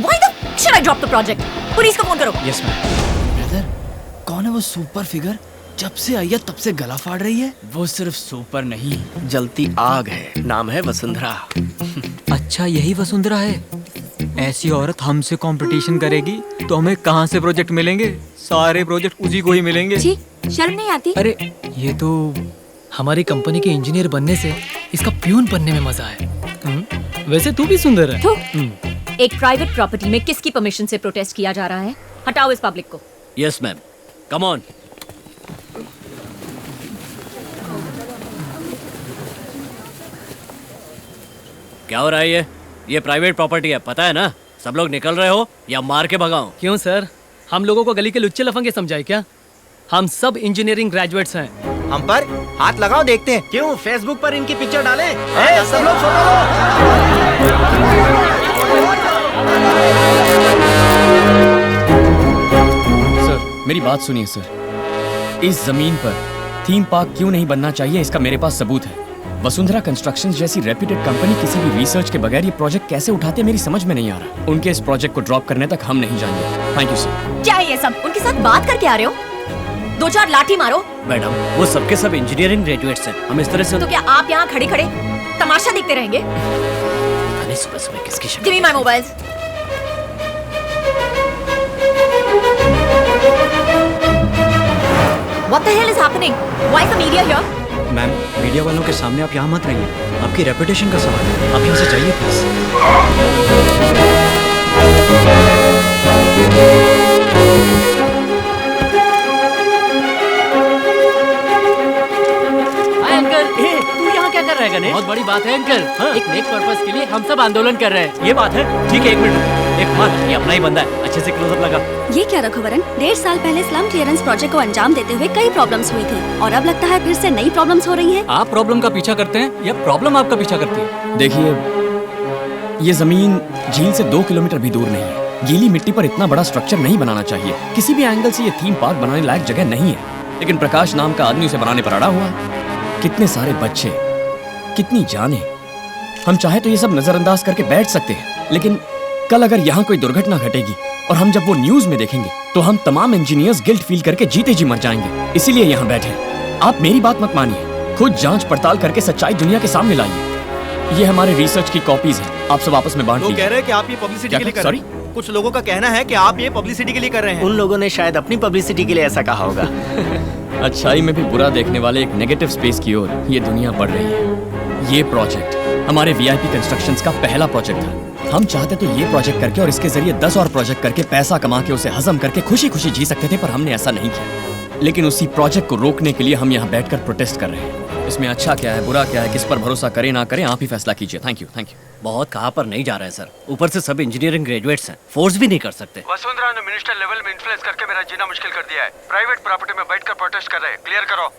Why the should I drop the project? Police को फोन करो। Yes ma'am. ब्रदर, कौन है वो सुपर फिगर? जब से आई है तब से गला फाड़ रही है। वो सिर्फ सुपर नहीं, जलती आग है। नाम है वसुंधरा। अच्छा, यही वसुंधरा है? ऐसी औरत हमसे कंपटीशन करेगी तो हमें कहाँ से प्रोजेक्ट मिलेंगे? सारे प्रोजेक्ट उसी को ही मिलेंगे। जी, शर्म नहीं आती? अरे ये तो हमारी कंपनी के इंजीनियर बनने से इसका प्यून बनने में मजा है। वैसे तू भी सुंदर है। एक प्राइवेट प्रॉपर्टी में किसकी परमिशन से प्रोटेस्ट किया जा रहा है? हटाओ इस पब्लिक को। Yes ma'am, come on. क्या हो रहा है ये प्राइवेट प्रॉपर्टी है, पता है ना? सब लोग निकल रहे हो या मार के भगाऊं? क्यों सर, हम लोगों को गली के लुच्चे लफंगे समझाए क्या? हम सब इंजीनियरिंग ग्रेजुएट्स हैं। हम पर हाथ लगाओ, देखते हैं। क्यों फेसबुक पर इनकी पिक्चर डालें? सब लोग फोटो लो। सर, मेरी बात सुनिए सर। इस जमीन पर थीम पार्क क्यों नहीं बनना चाहिए, इसका मेरे पास सबूत है। वसुंधरा कंस्ट्रक्शंस जैसी रेप्यूटेड कंपनी किसी भी रिसर्च के बगैर ये प्रोजेक्ट कैसे उठाते मेरी समझ में नहीं आ रहा। उनके इस प्रोजेक्ट को ड्रॉप करने तक हम नहीं जाएंगे। Thank you sir. क्या है ये सब? उनके साथ बात करके आ रहे हो? 2-4 लाठी मारो। मैडम, वो सबके सब इंजीनियरिंग ग्रेजुएट्स हैं। हम इस तरह से तो क्या आप यहाँ खड़े खड़े तमाशा देखते रहेंगे? सुबह सुबह किसकी शक्ल? Give me my mobiles. What the hell is happening? Why is the media here? Ma'am, media वालों के सामने आप यहाँ मत रहिए। आपकी रेपुटेशन का सवाल है, आप यहाँ से जाइए प्लीज। अंकल, तू यहाँ क्या कर रहा है गणेश? बहुत बड़ी बात है अंकल। एक नेक पर्पस के लिए हम सब आंदोलन कर रहे हैं। ये बात है? ठीक है, 1 मिनट। एक मार, ये अपना ही बंदा है। अच्छे से क्लोजअप लगा। ये क्या रघुवरन, 1.5 साल पहले स्लम क्लियरेंस प्रोजेक्ट को अंजाम देते हुए कई प्रॉब्लम्स हुई थी और अब लगता है फिर से नई प्रॉब्लम्स हो रही हैं। आप प्रॉब्लम का पीछा करते हैं या प्रॉब्लम आपका पीछा करती है? देखिए, ये जमीन झील से 2 किलोमीटर भी दूर नहीं है। गीली मिट्टी पर इतना बड़ा स्ट्रक्चर नहीं बनाना चाहिए। किसी भी एंगल से ये थीम पार्क बनाने लायक जगह नहीं है, लेकिन प्रकाश नाम का आदमी उसे बनाने पर अड़ा हुआ है। कितने सारे बच्चे, कितनी जाने। हम चाहे तो ये सब नजरअंदाज करके बैठ सकते हैं, लेकिन कल अगर यहाँ कोई दुर्घटना घटेगी और हम जब वो न्यूज में देखेंगे तो हम तमाम इंजीनियर्स गिल्ट फील करके जीते जी मर जाएंगे। इसीलिए यहाँ बैठे। आप मेरी बात मत मानिए, खुद जांच पड़ताल करके सच्चाई दुनिया के सामने लाइए। ये हमारे रिसर्च की कॉपीज हैं, आप सब आपस में बांट लीजिए। लोग कह रहे हैं कि आप ये पब्लिसिटी के लिए कर रहे हैं। कुछ लोगों का कहना है कि आप ये पब्लिसिटी के लिए कर रहे हैं। उन लोगों ने शायद अपनी पब्लिसिटी के लिए ऐसा कहा होगा। अच्छाई में भी बुरा देखने वाले एक नेगेटिव स्पेस की ओर ये दुनिया बढ़ रही है। ये प्रोजेक्ट हमारे वीआईपी कंस्ट्रक्शंस का पहला प्रोजेक्ट था। हम चाहते तो ये प्रोजेक्ट करके और इसके जरिए 10 और प्रोजेक्ट करके पैसा कमा के उसे हजम करके खुशी खुशी जी सकते थे, पर हमने ऐसा नहीं किया। लेकिन उसी प्रोजेक्ट को रोकने के लिए हम यहाँ बैठकर प्रोटेस्ट कर रहे हैं। इसमें अच्छा क्या है, बुरा क्या है, किस पर भरोसा करें ना करें, आप ही फैसला कीजिए। Thank you, thank you. बहुत कहाँ पर नहीं जा रहा है सर। ऊपर से सब इंजीनियरिंग ग्रेजुएट्स हैं, फोर्स भी नहीं कर सकते। वसुंधरा ने मिनिस्टर लेवल में इन्फ्लुएंस करके मेरा जीना मुश्किल कर दिया है। प्राइवेट प्रॉपर्टी में बैठकर प्रोटेस्ट कर रहे हैं, क्लियर करो।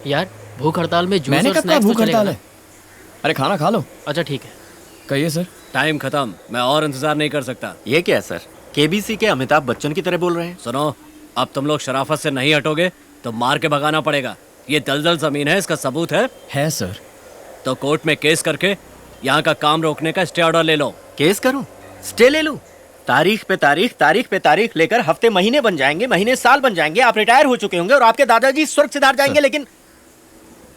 यार, भूख हड़ताल में जूस मैंने और कब कहा स्नैक्स भूख तो चलेगा हड़ताल ना? है? अरे खाना खा लो। अच्छा ठीक है। कहिए सर। टाइम खत्म, मैं और इंतजार नहीं कर सकता। ये क्या सर, केबीसी के अमिताभ बच्चन की तरह बोल रहे हैं। सुनो, अब तुम लोग शराफत से नहीं हटोगे तो मार के भगाना पड़ेगा। ये दलदल जमीन है, इसका सबूत है? है सर। तो कोर्ट में केस करके यहाँ का काम रोकने का स्टे ऑर्डर ले लो। केस करूं? स्टे ले लूं? तारीख पे तारीख लेकर हफ्ते महीने बन जाएंगे, महीने साल बन जाएंगे। आप रिटायर हो चुके होंगे और आपके दादाजी स्वर्ग सिधार जाएंगे। लेकिन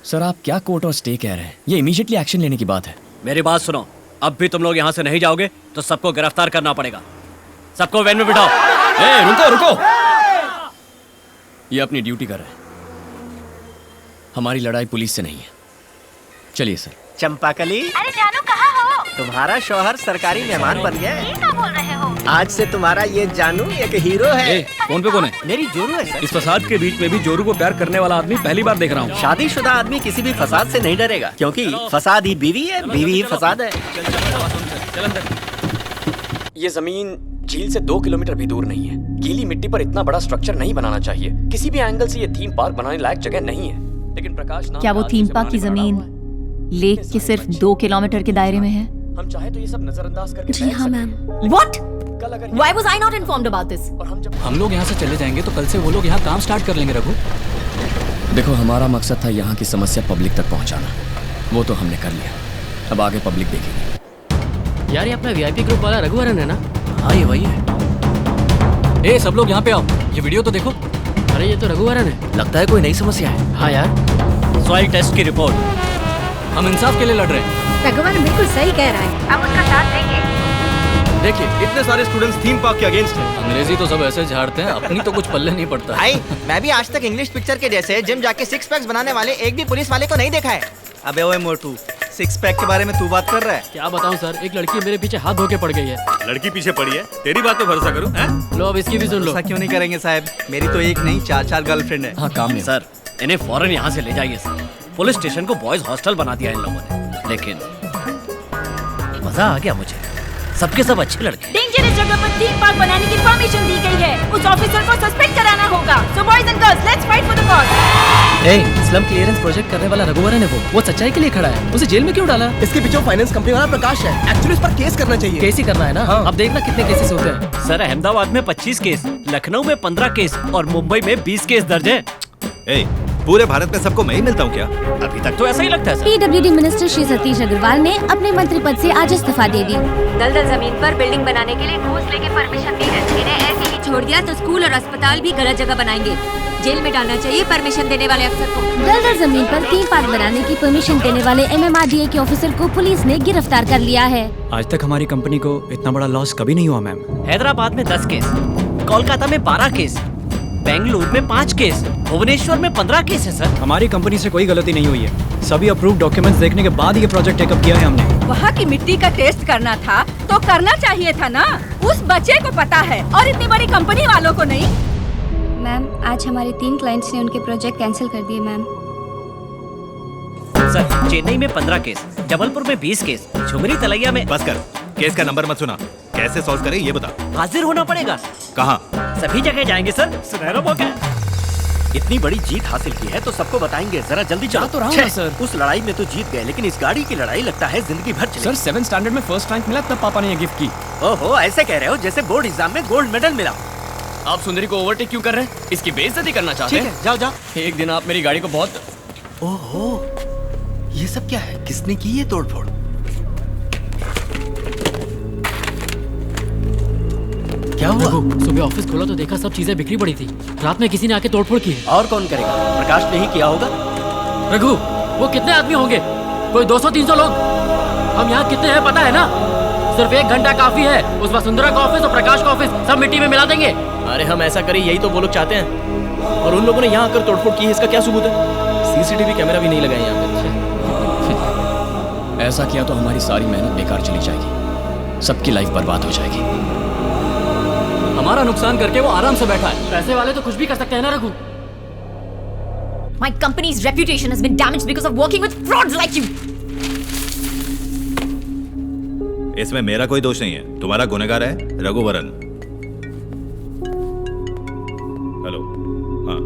सर, आप क्या कोर्ट और स्टे कह रहे हैं? ये इमीडिएटली एक्शन लेने की बात है। मेरी बात सुनो, अब भी तुम लोग यहाँ से नहीं जाओगे तो सबको गिरफ्तार करना पड़ेगा। सबको वैन में बिठाओ। रुको। ये अपनी ड्यूटी कर रहे हैं। हमारी लड़ाई पुलिस से नहीं है। चलिए सर। चंपाकली, अरे जानू कहाँ हो? तुम्हारा शौहर सरकारी मेहमान बन गया है। ये क्या बोल रहे हो? आज से तुम्हारा ये जानू एक हीरो है। फोन पे कौन है? मेरी जोरू है सर। इस फसाद के बीच में भी जोरू को प्यार करने वाला आदमी पहली बार देख रहा हूँ। शादीशुदा आदमी किसी भी फसाद से नहीं डरेगा, क्योंकि फसाद ही बीवी है, बीवी ही फसाद है। ये जमीन झील से 2 किलोमीटर भी दूर नहीं है। गीली मिट्टी पर इतना बड़ा स्ट्रक्चर नहीं बनाना चाहिए। किसी भी एंगल से ये थीम पार्क बनाने लायक जगह नहीं है। लेकिन प्रकाश नाम क्या वो थीम पार्क की जमीन लेक के सिर्फ 2 किलोमीटर के दायरे में है? हम चाहे तो ये सब नजरअंदाज करके जी हाँ ma'am. What? Why was I not informed about this? हम लोग यहाँ से चले जाएंगे तो कल से वो लोग यहाँ काम स्टार्ट कर लेंगे रघु। देखो, हमारा मकसद था यहाँ की समस्या पब्लिक तक पहुँचाना। वो तो हमने कर लिया, अब आगे पब्लिक देखेगी। यार ये अपना वीआईपी ग्रुप वाला रघुवरन है ना? हाँ ये वही है। ए सब लोग यहाँ पे आओ, ये वीडियो तो देखो। अरे ये तो रघुवरन है। लगता है कोई नई समस्या है। हाँ यार, सॉइल टेस्ट की रिपोर्ट। हम इंसाफ के लिए लड़ रहे हैं। रघुवरन बिल्कुल सही कह रहा है, आप उसका साथ देंगे। देखिए, इतने सारे स्टूडेंट्स थीम पार्क के अगेंस्ट हैं। अंग्रेजी तो सब ऐसे झाड़ते हैं, अपनी तो कुछ पल्ले नहीं पड़ता। भाई, मैं भी आज तक इंग्लिश पिक्चर के जैसे जिम जाके 6 पैक्स बनाने वाले एक भी पुलिस वाले को नहीं देखा है। अबे ओए मोटू, 6 पैक के बारे में तू बात कर रहा है? क्या बताऊं सर, एक लड़की मेरे पीछे हाथ धो के पड़ गई है। लड़की पीछे पड़ी है? तेरी बात पे भरोसा करूं? हैं? लो अब इसकी भी सुन लो। ऐसा क्यों नहीं करेंगे साहब? मेरी तो एक नहीं 4-4 गर्लफ्रेंड है। हाँ काम में। सर इन्हें फौरन यहाँ से ले जाइए सर। पुलिस स्टेशन को बॉयज हॉस्टल बना दिया इन लोगों ने, लेकिन मजा आ गया मुझे। सबके सब अच्छे लड़के। डेंजरस जगह पर थीम पार्क बनाने की परमिशन दी गई है। उस ऑफिसर को सस्पेंड कराना होगा। So boys and girls, let's fight for the cause. A, slum clearance project करने वाला रघुवरन है वो सच्चाई के लिए खड़ा है। उसे जेल में क्यों डाला? इसके पीछे फाइनेंस कंपनी वाला प्रकाश है। एक्चुअली इस पर केस करना चाहिए। केस ही करना है ना? हाँ। अब देखना कितने केसेस होते हैं। सर अहमदाबाद में 25 केस, लखनऊ में 15 केस और मुंबई में 20 केस दर्ज है। पूरे भारत में सबको मैं ही मिलता हूँ क्या? अभी तक तो ऐसा ही लगता है sir. PWD minister Shri Satish Agarwal ने अपने मंत्री पद से आज इस्तीफा दे दी। दलदल जमीन पर बिल्डिंग बनाने के लिए घूस लेके परमिशन दी है। इन्हें ऐसे ही छोड़ दिया तो स्कूल और अस्पताल भी गलत जगह बनाएंगे। जेल में डालना चाहिए परमिशन देने वाले अफसर को। दलदल जमीन पर थीम पार्क बनाने की परमिशन देने वाले MMRDA के ऑफिसर को पुलिस ने गिरफ्तार कर लिया है। आज तक हमारी कंपनी को इतना बड़ा लॉस कभी नहीं हुआ मैम। हैदराबाद में 10 केस, कोलकाता में 12 केस, बेंगलुरु में 5 केस, भुवनेश्वर में 15 केस है सर। हमारी कंपनी से कोई गलती नहीं हुई है। सभी अप्रूव डॉक्यूमेंट्स देखने के बाद ये प्रोजेक्ट टेकअप किया है हमने। वहाँ की मिट्टी का टेस्ट करना था तो करना चाहिए था ना। उस बच्चे को पता है और इतनी बड़ी कंपनी वालों को नहीं। मैम, आज हमारे 3 क्लाइंट्स ने उनके प्रोजेक्ट कैंसिल कर दिए मैम। सर चेन्नई में 15 केस, जबलपुर में 20 केस, झुमरी तलैया में। बस कर, केस का नंबर मत सुना। कैसे सॉल्व करें ये बता। हाजिर होना पड़ेगा। कहाँ? सभी जगह जाएंगे सर, सुनहरा मौका है। इतनी बड़ी जीत हासिल की है तो सबको बताएंगे। जरा जल्दी चलो। तो रहा सर। उस लड़ाई में तो जीत गए, लेकिन इस गाड़ी की लड़ाई लगता है जिंदगी भर चलेगी। सर 7th स्टैंडर्ड में फर्स्ट रैंक मिला तब पापा ने ये गिफ्ट की। ओहो, ऐसे कह रहे हो जैसे बोर्ड एग्जाम में गोल्ड मेडल मिला। आप सुंदरी को ओवरटेक क्यों कर रहे हैं? इसकी बेइज्जती करना चाहते हैं? ठीक है, जाओ जाओ। एक दिन आप मेरी गाड़ी को बहुत। ओहो, ये सब क्या है? किसने की ये तोड़फोड़? क्या हुआ? सुबह ऑफिस खोला तो देखा सब चीजें बिखरी पड़ी थी। रात में किसी ने आके तोड़फोड़ की है। और कौन करेगा? प्रकाश ने ही किया होगा। रघु, वो कितने आदमी होंगे? कोई 200-300 लोग। हम यहाँ कितने हैं पता है ना? सिर्फ 1 घंटा काफी है। उस वसुंधरा का ऑफिस और प्रकाश का ऑफिस सब मिट्टी में मिला देंगे। अरे हम ऐसा करें, यही तो वो लोग चाहते हैं। और उन लोगों ने यहाँ आकर तोड़फोड़ की है, इसका क्या सबूत है? CCTV कैमरा भी नहीं लगाए यहाँ पे। ऐसा किया तो हमारी सारी मेहनत बेकार चली जाएगी, सबकी लाइफ बर्बाद हो जाएगी। हमारा नुकसान करके वो आराम से बैठा है। पैसे वाले तो कुछ भी कर सकते हैं ना Raghu. My company's reputation has been damaged because of working with frauds like you. इसमें मेरा कोई दोष नहीं है, तुम्हारा गुनहगार है रघुवरन। हेलो। हाँ।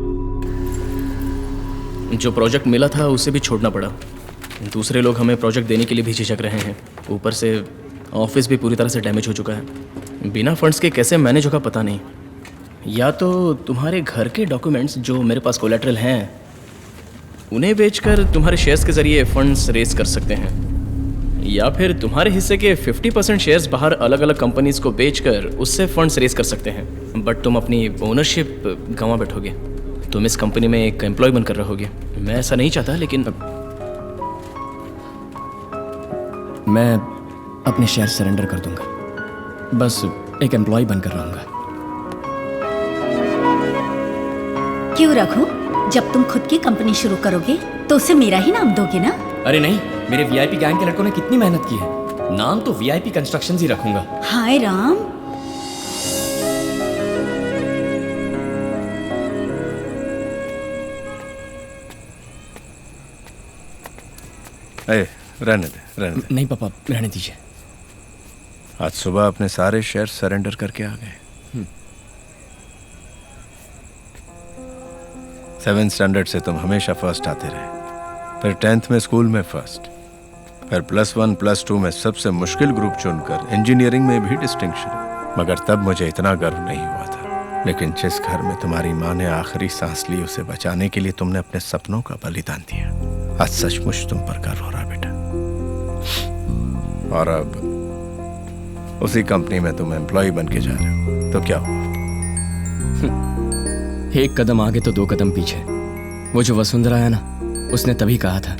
जो प्रोजेक्ट मिला था उसे भी छोड़ना पड़ा। दूसरे लोग हमें प्रोजेक्ट देने के लिए भी झिझक रहे हैं। ऊपर से ऑफिस भी पूरी तरह से डैमेज हो चुका है। बिना फंड्स के कैसे मैनेज होगा पता नहीं। या तो तुम्हारे घर के डॉक्यूमेंट्स जो मेरे पास कोलैटरल हैं उन्हें बेचकर तुम्हारे शेयर्स के जरिए फंड्स रेज कर सकते हैं, या फिर तुम्हारे हिस्से के 50% शेयर्स बाहर अलग अलग कंपनीज को बेचकर उससे फंड्स रेज कर सकते हैं। बट तुम अपनी ओनरशिप गंवा बैठोगे। तुम इस कंपनी में एक एम्प्लॉय बनकर रहोगे। मैं ऐसा नहीं चाहता, लेकिन मैं अपने शेयर सरेंडर कर दूंगा, बस एक एम्प्लॉय बनकर रहूंगा। क्यों रघु, जब तुम खुद की कंपनी शुरू करोगे तो उसे मेरा ही नाम दोगे ना? अरे नहीं, मेरे VIP गैंग के लड़कों ने कितनी मेहनत की है। नाम तो VIP कंस्ट्रक्शंस ही रखूंगा। हाय राम। रहने दे। नहीं पापा, रहने दीजिए। आज सुबह अपने सारे शेयर सरेंडर करके आ गए। 7th स्टैंडर्ड से तुम हमेशा फर्स्ट आते रहे, फिर 10th में स्कूल में फर्स्ट, फिर +1 +2 में सबसे मुश्किल ग्रुप चुनकर इंजीनियरिंग में भी डिस्टिंक्शन। मगर तब मुझे इतना गर्व नहीं हुआ था, लेकिन जिस घर में तुम्हारी माँ ने आखिरी सांस ली उसे बचाने के लिए तुमने अपने सपनों का बलिदान दिया। आज सचमुच तुम पर गर्व हो रहा बेटा। और अब उसी कंपनी में तुम एम्प्लॉय बन के जा रहे हो, तो क्या हुआ? एक कदम आगे तो 2 कदम पीछे। वो जो वसुंधरा है ना, उसने तभी कहा था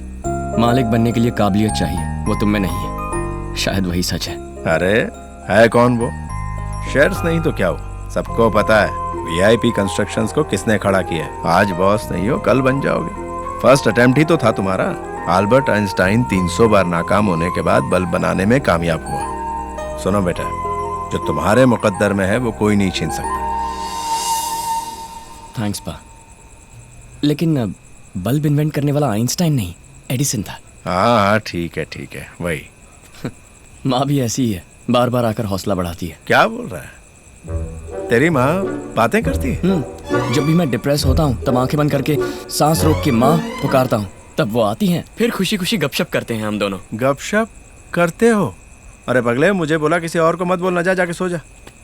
मालिक बनने के लिए काबिलियत चाहिए, वो तुम में नहीं है। शायद वही सच है। अरे है कौन वो? शेयर्स नहीं तो क्या हुआ, सबको पता है वीआईपी कंस्ट्रक्शंस को किसने खड़ा किया है। आज बॉस नहीं हो कल बन जाओगे। फर्स्ट अटेम्प्ट ही तो था तुम्हारा। अल्बर्ट आइंस्टाइन 300 बार नाकाम होने के बाद बल्ब बनाने में कामयाब हुआ। सुनो बेटा, जो तुम्हारे मुकद्दर में है वो कोई नहीं छीन सकता। थैंक्स पा, लेकिन बल्ब इन्वेंट करने वाला आइंस्टाइन नहीं, एडिसन था। हाँ ठीक है वही। माँ भी ऐसी ही है, बार बार आकर हौसला बढ़ाती है। क्या बोल रहा है? तेरी माँ बातें करती है? जब भी मैं डिप्रेस होता हूँ तब आंखें बंद करके सांस रोक के माँ पुकारता हूँ, तब वो आती हैं, फिर खुशी खुशी गपशप करते हैं हम दोनों। गपशप करते हो? अरे पगले, मुझे बोला किसी और को मत बोलना, जा जाके सो जा।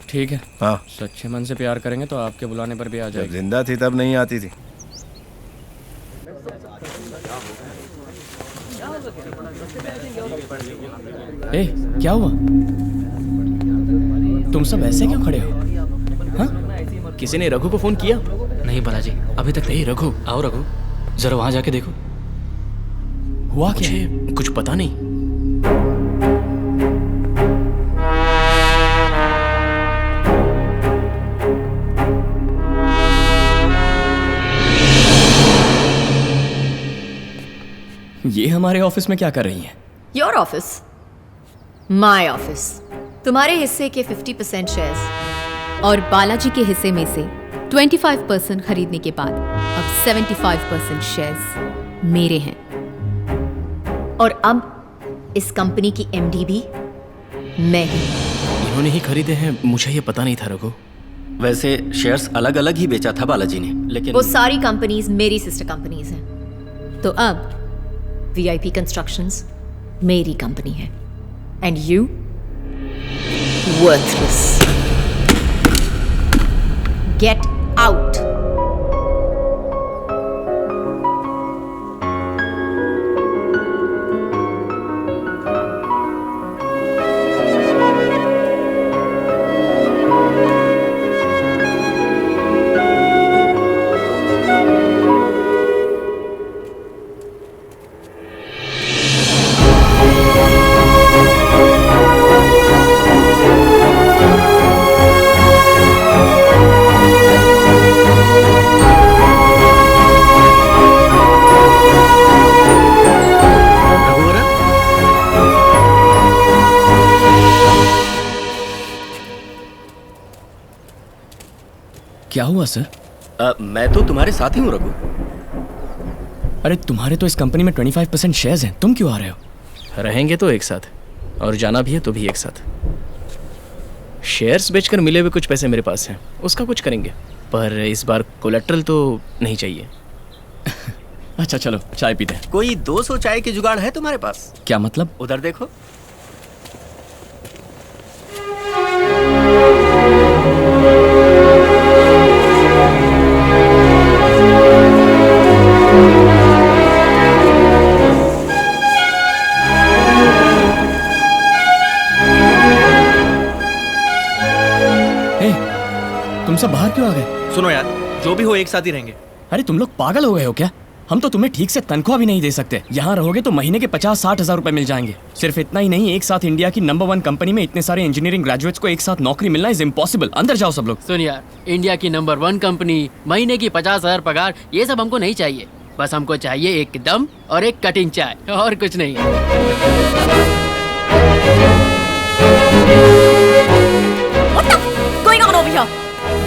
ठीक है। हाँ, सच्चे मन से प्यार करेंगे तो आपके बुलाने पर भी आ जाएगी। जब जिंदा थी तब नहीं आती थी। ए, क्या हुआ? तुम सब ऐसे क्यों खड़े हो? हाँ? किसी ने रघु को फोन किया? नहीं बालाजी, अभी तक नहीं। रघु, आओ रघु, जरा वहां जाके देखो। हुआ क्या? मुझे कुछ पता नहीं। ये हमारे ऑफिस में क्या कर रही हैं? Your office, my office. तुम्हारे हिस्से के 50% शेयर्स और बालाजी के हिस्से में से 25% खरीदने के बाद अब 75% शेयर्स मेरे हैं। और अब इस कंपनी की एमडी भी मैं ही। इन्होंने ही खरीदे हैं, मुझे ये पता नहीं था रघु। वैसे शेयर्स अलग अलग ही बेचा था बालाजी ने, लेकिन वो सारी कंपनीज मेरी सिस्टर कंपनीज हैं। तो अब वीआईपी कंस्ट्रक्शंस मेरी कंपनी है। And you worthless, get out. क्या हुआ सर? मैं तो तुम्हारे साथ ही हूँ रघु। अरे तुम्हारे तो इस कंपनी में 25% शेयर्स हैं, तुम क्यों आ रहे हो? रहेंगे तो एक साथ, और जाना भी है तो भी एक साथ। शेयर्स बेचकर मिले हुए कुछ पैसे मेरे पास हैं, उसका कुछ करेंगे, पर इस बार कोलेट्रल तो नहीं चाहिए। अच्छा चलो चाय पीते हैं। कोई 200 चाय के जुगाड़ है तुम्हारे पास? क्या मतलब? उधर देखो। तुम सब बाहर क्यों आ गए? सुनो यार, जो भी हो एक साथ ही रहेंगे। अरे तुम लोग पागल हो गए हो क्या? हम तो तुम्हें ठीक से तनख्वाह भी नहीं दे सकते। यहाँ रहोगे तो महीने के 50-60 हजार रुपए मिल जाएंगे। सिर्फ इतना ही नहीं, एक साथ इंडिया की नंबर 1 कंपनी में इतने सारे इंजीनियरिंग ग्रेजुएट्स को एक साथ नौकरी मिलना इज इम्पॉसिबल। अंदर जाओ सब लोग। सुन यार, इंडिया की नंबर 1 कंपनी, महीने की 50,000 पगार, ये सब हमको नहीं चाहिए। बस हमको चाहिए एक दम और एक कटिंग चाय, और कुछ नहीं। What the going on over here?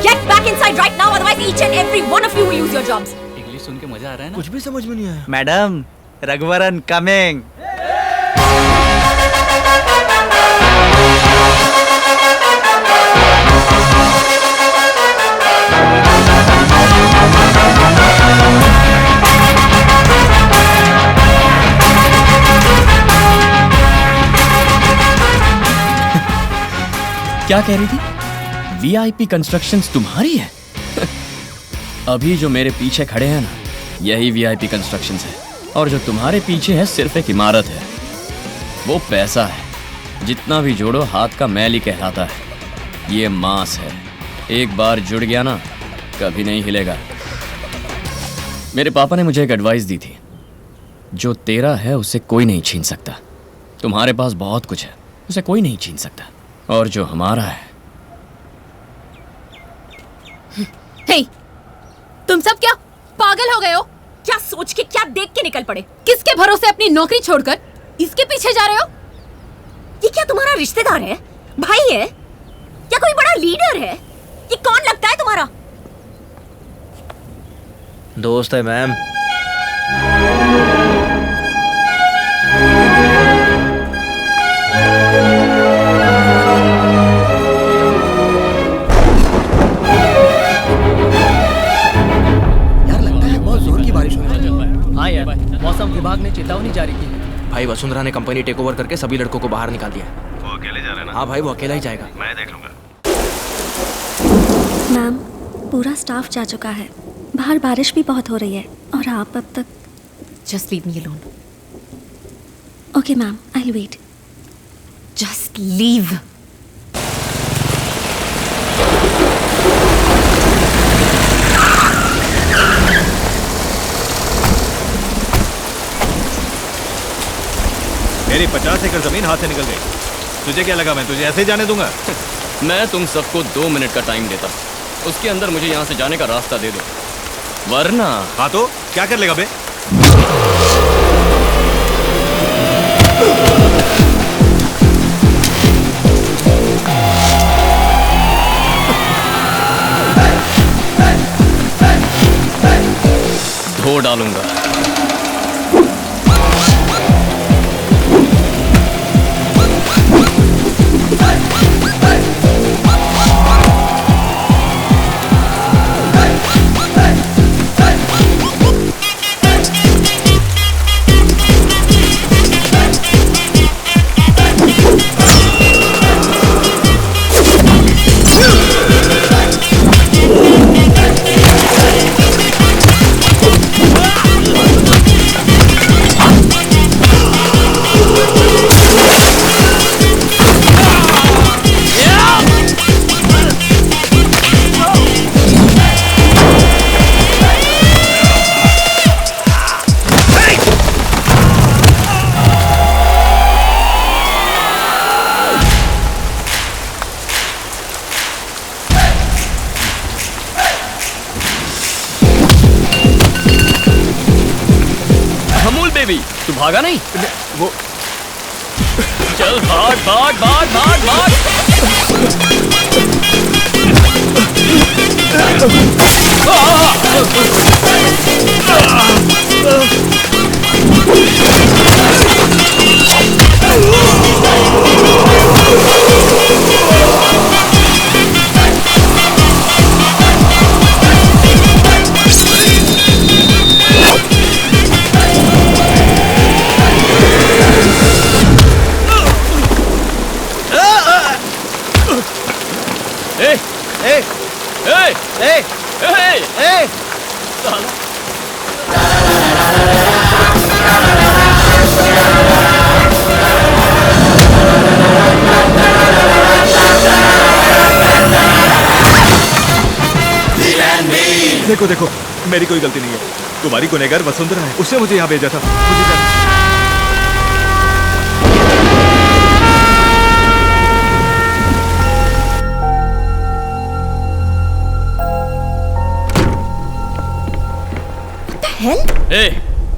Get back inside right now, otherwise each and every one of you will lose your jobs. English सुन के मजा आ रहा है ना? कुछ भी समझ में नहीं आया। Madam, Raghuvaran coming. क्या कह रही थी? वीआईपी कंस्ट्रक्शंस तुम्हारी है? अभी जो मेरे पीछे खड़े हैं ना, यही वीआईपी कंस्ट्रक्शंस है। और जो तुम्हारे पीछे है सिर्फ एक इमारत है। वो पैसा है, जितना भी जोड़ो हाथ का मैल ही कहलाता है। ये मांस है, एक बार जुड़ गया ना कभी नहीं हिलेगा। मेरे पापा ने मुझे एक एडवाइस दी थी, जो तेरा है उसे कोई नहीं छीन सकता। तुम्हारे पास बहुत कुछ है, उसे कोई नहीं छीन सकता। और जो हमारा है। हे, तुम सब क्या पागल हो गए हो? क्या सोच के, क्या देख के निकल पड़े? किसके भरोसे अपनी नौकरी छोड़कर इसके पीछे जा रहे हो? ये क्या तुम्हारा रिश्तेदार है, भाई है, या कोई बड़ा लीडर है? ये कौन लगता है तुम्हारा? दोस्त है मैम। हाँ यार, मौसम विभाग ने चेतावनी जारी की है। भाई वसुंधरा ने कंपनी टेक ओवर करके सभी लड़कों को बाहर निकाल दिया है। वो अकेले जा रहे हैं ना? हाँ भाई, वो अकेला ही जाएगा। मैं देख लूंगा। मैम, पूरा स्टाफ जा चुका है। बाहर बारिश भी बहुत हो रही है और आप अब तक। Just leave me alone. Okay ma'am, I will wait. Just leave. मेरी 50 एकड़ जमीन हाथ से निकल गई। तुझे क्या लगा मैं तुझे ऐसे ही जाने दूंगा? मैं तुम सबको 2 मिनट का टाइम देता, उसके अंदर मुझे यहाँ से जाने का रास्ता दे दो, वरना। हाँ तो क्या कर लेगा बे? धो डालूंगा। तू भागा नहीं? वो चल भाग भाग भाग भाग भाग। देखो देखो, मेरी कोई गलती नहीं है। तुम्हारी गुनहगार वसुंधरा है, उसने मुझे यहाँ भेजा था। मुझे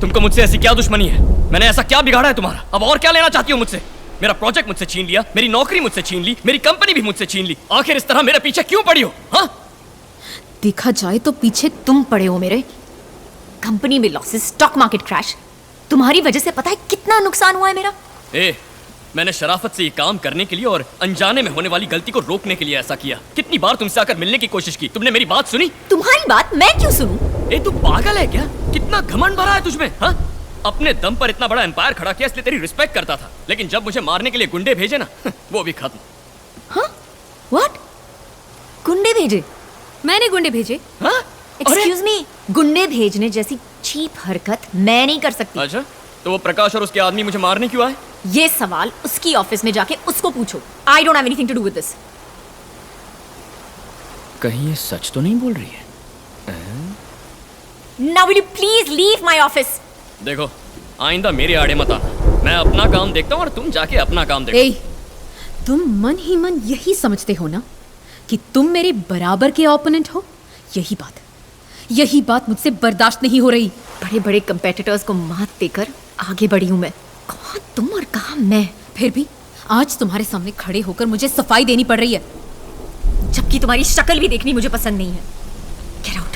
तुमको मुझसे ऐसी क्या दुश्मनी है? मैंने ऐसा क्या बिगाड़ा है तुम्हारा? अब और क्या लेना चाहती हो मुझसे? मेरा प्रोजेक्ट मुझसे छीन लिया, मेरी नौकरी मुझसे छीन ली, मेरी कंपनी भी मुझसे छीन ली। आखिर इस तरह मेरे पीछे क्यों पड़ी हो? हाँ, देखा जाए तो पीछे तुम पड़े हो मेरे। कंपनी में लॉसेस, स्टॉक मार्केट क्रैश, तुम्हारी वजह से पता है कितना नुकसान हुआ है मेरा। मैंने शराफत से ये काम करने के लिए और अनजाने में होने वाली गलती को रोकने के लिए ऐसा किया। कितनी बार तुमसे आकर मिलने की कोशिश की, तुमने मेरी बात सुनी? तुम्हारी बात मैं क्यों सुनूं? तू पागल है क्या? कितना घमंड भरा है तुझमें? हाँ, अपने दम पर इतना बड़ा एम्पायर खड़ा किया, इसलिए तेरी रिस्पेक्ट करता था, लेकिन जब मुझे मारने के लिए गुंडे भेजे ना, वो भी खत्म। हाँ? व्हाट? गुंडे भेजे? मैंने गुंडे भेजे? एक्सक्यूज मी, गुंडे भेजने जैसी चीप हरकत मैं नहीं कर सकती। अच्छा, तो वो प्रकाश और उसके आदमी मुझे मारने क्यों आए? ये सवाल उसकी ऑफिस में जाके उसको पूछो। I don't have anything to do with this. कहीं ये सच तो नहीं बोल रही है? Now will you please leave my office? देखो, आइंदा मेरे आड़े मत आना। मैं अपना काम देखता हूँ और तुम जाके अपना काम देखो। ए, तुम मन ही मन यही समझते हो ना कि तुम मेरे बराबर के ओपोनेंट हो? यही बात मुझसे बर्दाश्त नहीं हो रही। बड़े बड़े कंपेटिटर्स को मात देकर आगे बढ़ी हूं मैं। कहाँ तुम और कहाँ मैं। फिर भी आज तुम्हारे सामने खड़े होकर मुझे सफाई देनी पड़ रही है, जबकि तुम्हारी शक्ल भी देखनी मुझे पसंद नहीं है। Get out.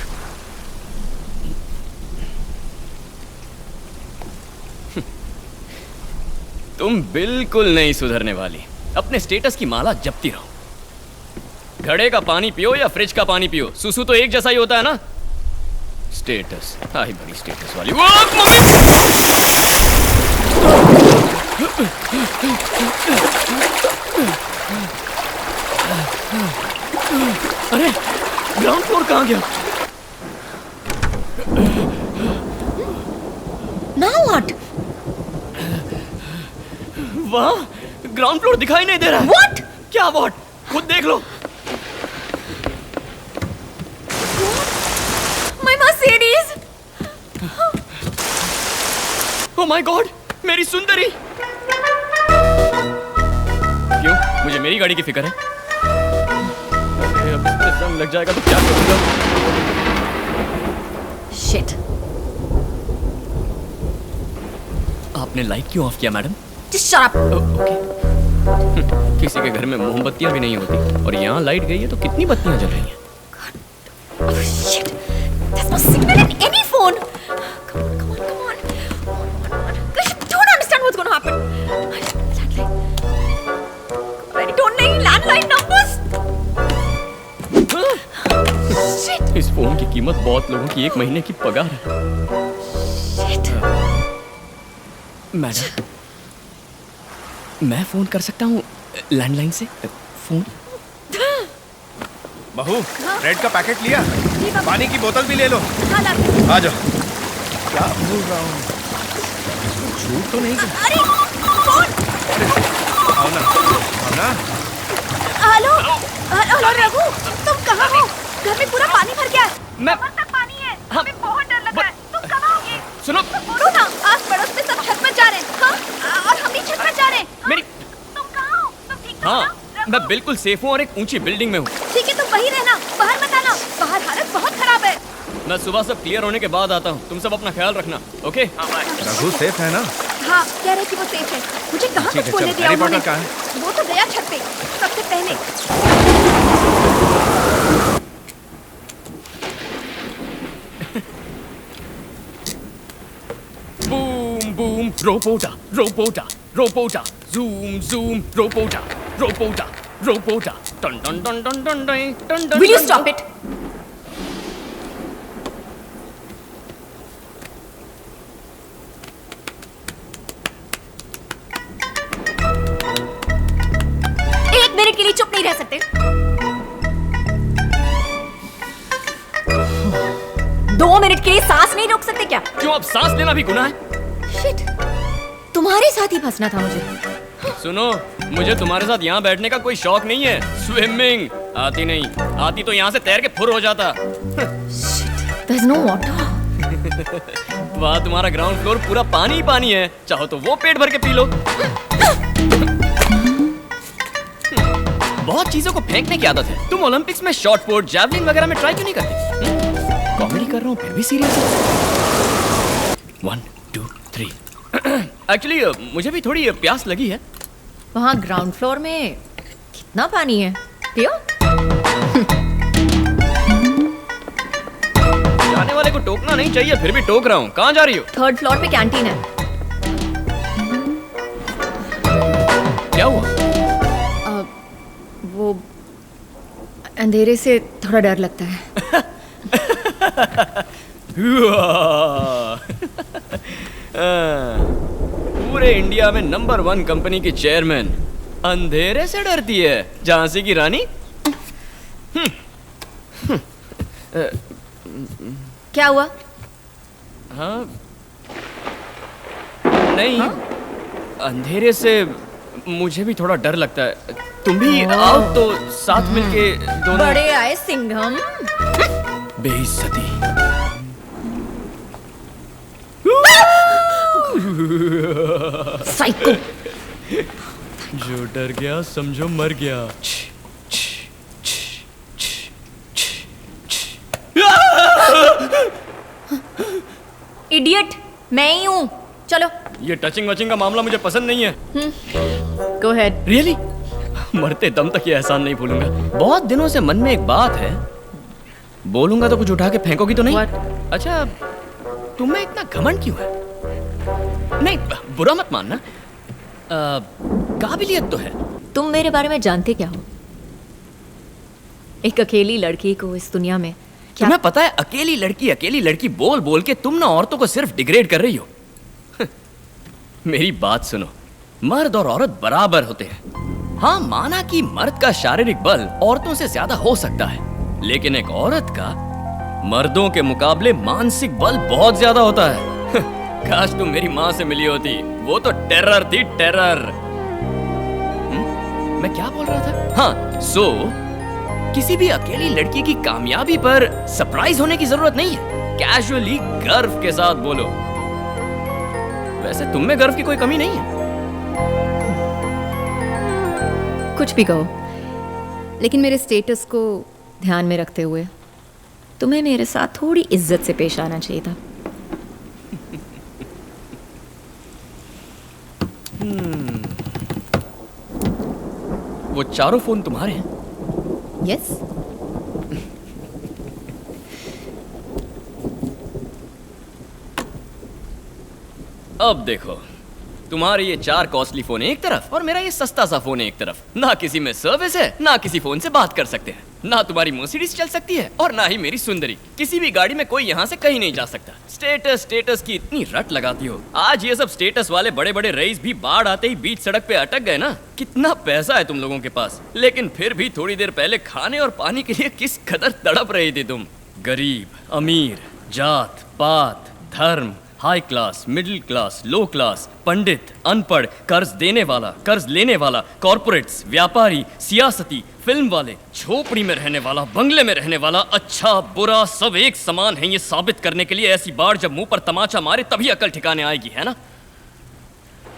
तुम बिल्कुल नहीं सुधरने वाली। अपने स्टेटस की माला जपती रहो। घड़े का पानी पियो या फ्रिज का पानी पियो, सुसु तो एक जैसा ही होता है ना। स्टेटस, आई बड़ी स्टेटस वाली। वो अरे, ग्राउंड फ्लोर कहाँ गया? Now what? वाह, ग्राउंड फ्लोर दिखाई नहीं दे रहा है। What? क्या व्हाट? खुद देख लो। My Mercedes! Oh my God, मेरी सुंदरी। क्यों? मुझे मेरी गाड़ी की फिक्र है? अरे अब इसमें जंग लग जाएगा तो क्या करूँगा? Shit. आपने लाइट क्यों ऑफ किया madam? Just shut up. Okay. किसी के घर में मोमबत्तियां भी नहीं होती और यहाँ लाइट गई है तो कितनी बत्तियां जल रही हैं? Oh shit! There's no signal in any phone. Come on. I don't understand what's going to happen. I don't know landline numbers. Shit! इस फोन की कीमत बहुत लोगों की एक महीने की पगार है। Shit! मैडम, मैं फोन कर सकता हूँ लैंडलाइन से? फोन? बहू, ब्रेड का पैकेट लिया? पानी की बोतल भी ले लो। आ जाओ। क्या बोल रहा हूँ? झूठ तो नहीं कर? अरे कौन? आओ ना। हेलो रघु, तुम कहाँ हो? घर में पूरा पानी भर गया है। मैं तक पानी है। हमें बहुत डर लग रहा है। तुम कहाँ हो? सुनो, बोलो ना। आस पड़ोस में सब छत पर जा रहे हैं। हाँ? और हम भी छत पर जा रहे हैं। मेरी तुम कहाँ हो? तुम ठीक हो? हाँ, मैं बिल्कुल सेफ हूँ और एक ऊंची बिल्डिंग में हूँ। ठीक है, तुम वहीं रहना, बाहर मत आना। बाहर हालत बहुत खराब है। मैं सुबह सब क्लियर होने के बाद आता हूँ। तुम सब अपना ख्याल रखना, ओके? रघु सेफ है ना? हाँ, कह रहे कि वो सेफ है। मुझे कहाँ कुछ बोलने दिया उन्होंने? वो तो गया छत पे सबसे पहले। बूम बूम, रोपोटा, zoom, रोपोटा, टन टन टन टन टन टन टन। Will you stop it? एक मिनट के लिए चुप नहीं रह सकते? 2 मिनट के लिए सांस नहीं रोक सकते क्या? क्यों, अब सांस लेना भी गुनाह है? Shit! तुम्हारे साथ ही फंसना था मुझे। सुनो, मुझे तुम्हारे साथ यहाँ बैठने का कोई शौक नहीं है। स्विमिंग आती नहीं, आती तो यहाँ से तैर के फुर हो जाता। There's no water. वाह, तुम्हारा ग्राउंड फ्लोर पूरा पानी ही पानी है। चाहो तो वो पेट भर के पी लो। बहुत चीजों को फेंकने की आदत है। तुम ओलंपिक्स में शॉट पुट, जैवलिन वगैरह में ट्राई क्यों नहीं करते? कॉमेडी कर रहा हूँ फिर भी सीरियस है। 1 2 3। एक्चुअली मुझे भी थोड़ी प्यास लगी है। वहाँ ग्राउंड फ्लोर में कितना पानी है? पियो। जाने वाले को टोकना नहीं चाहिए, फिर भी टोक रहा हूँ। कहाँ जा रही हो? 3rd फ्लोर पे कैंटीन है। क्या हुआ? वो अंधेरे से थोड़ा डर लगता है। पूरे इंडिया में नंबर 1 कंपनी की चेयरमैन अंधेरे से डरती है। झांसी की रानी क्या हुआ? हाँ नहीं, अंधेरे से मुझे भी थोड़ा डर लगता है। तुम भी आओ तो साथ मिलके दोनों। बड़े आए सिंघम। बेइज्जती। साइको। जो डर गया समझो मर गया। इडियट, मैं ही हूँ। चलो। ये टचिंग वचिंग का मामला मुझे पसंद नहीं है। Go ahead. रियली? मरते दम तक ये एहसान नहीं भूलूंगा। बहुत दिनों से मन में एक बात है, बोलूंगा तो कुछ उठा के फेंकोगी तो नहीं? अच्छा, तुम्हें इतना घमंड क्यों है? नहीं, बुरा मत मानना, काबिलियत तो है। तुम मेरे बारे में जानते क्या हो? एक अकेली लड़की को इस दुनिया में तुम्हें पता है, अकेली लड़की बोल बोल के तुम ना औरतों को सिर्फ डिग्रेड कर रही हो। मेरी बात सुनो, मर्द और औरत बराबर होते हैं। हाँ, माना कि मर्द का शारीरिक बल औरतों से ज्यादा हो सकता है, लेकिन एक औरत का मर्दों के मुकाबले मानसिक बल बहुत ज्यादा होता है। काश तुम मेरी माँ से मिली होती, वो तो टेरर थी, टेरर। मैं क्या बोल रहा था? हाँ, किसी भी अकेली लड़की की कामयाबी पर सरप्राइज होने की जरूरत नहीं है। कैजुअली गर्व के साथ बोलो। वैसे तुम में गर्व की कोई कमी नहीं है। कुछ भी कहो, लेकिन मेरे स्टेटस को ध्यान में रखते हुए तुम्हें मेरे साथ थोड़ी इज्जत से पेश आना चाहिए था। वो चारों फोन तुम्हारे हैं? यस। अब देखो, तुम्हारे ये 4 कॉस्टली फोन एक तरफ और मेरा ये सस्ता सा फोन एक तरफ। ना किसी में सर्विस है, ना किसी फोन से बात कर सकते हैं, ना तुम्हारी मर्सिडीज चल सकती है और ना ही मेरी सुंदरी। किसी भी गाड़ी में कोई यहाँ से कहीं नहीं जा सकता। स्टेटस की इतनी रट लगाती हो। आज ये सब स्टेटस वाले बड़े बड़े रईस भी बाढ़ आते ही बीच सड़क पे अटक गए ना। कितना पैसा है तुम लोगों के पास, लेकिन फिर भी थोड़ी देर पहले खाने और पानी के लिए किस कदर तड़प रही थी तुम। गरीब, अमीर, जात पात, धर्म, हाई क्लास, मिडिल क्लास, लो क्लास, पंडित, अनपढ़, कर्ज देने वाला, कर्ज लेने वाला, कॉर्पोरेट्स, व्यापारी, सियासती, फिल्म वाले, झोपड़ी में रहने वाला, बंगले में रहने वाला, अच्छा बुरा सब एक समान है। ये साबित करने के लिए ऐसी बाढ़ जब मुंह पर तमाचा मारे तभी अकल ठिकाने आएगी, है ना?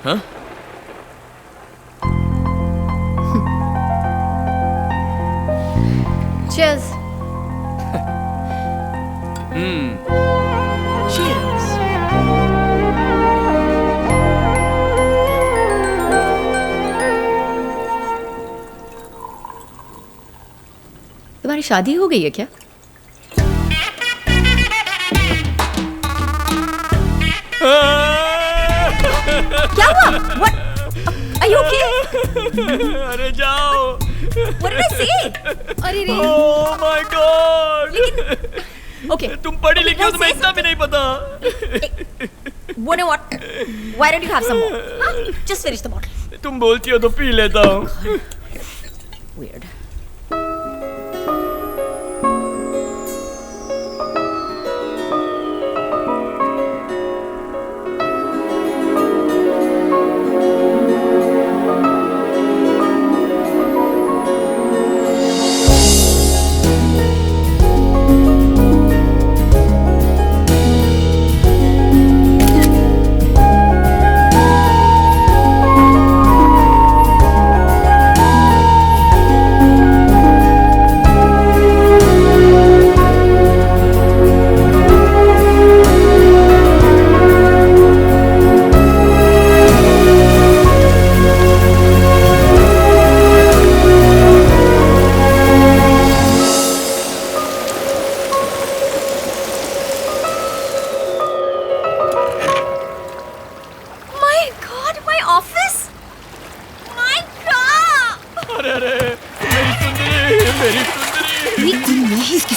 हाँ? Cheers. Cheers. तुम्हारी शादी हो गई है क्या? क्या हुआ? What? Are you okay? अरे जाओ। What did I say? अरे रे। Oh my God. Okay. तुम पढ़ी लिखी हो, तुम्हें इतना भी नहीं पता। You know what? Why don't you have some more? Huh? Just finish the bottle. तुम बोलती हो तो पी लेता हूँ। Weird.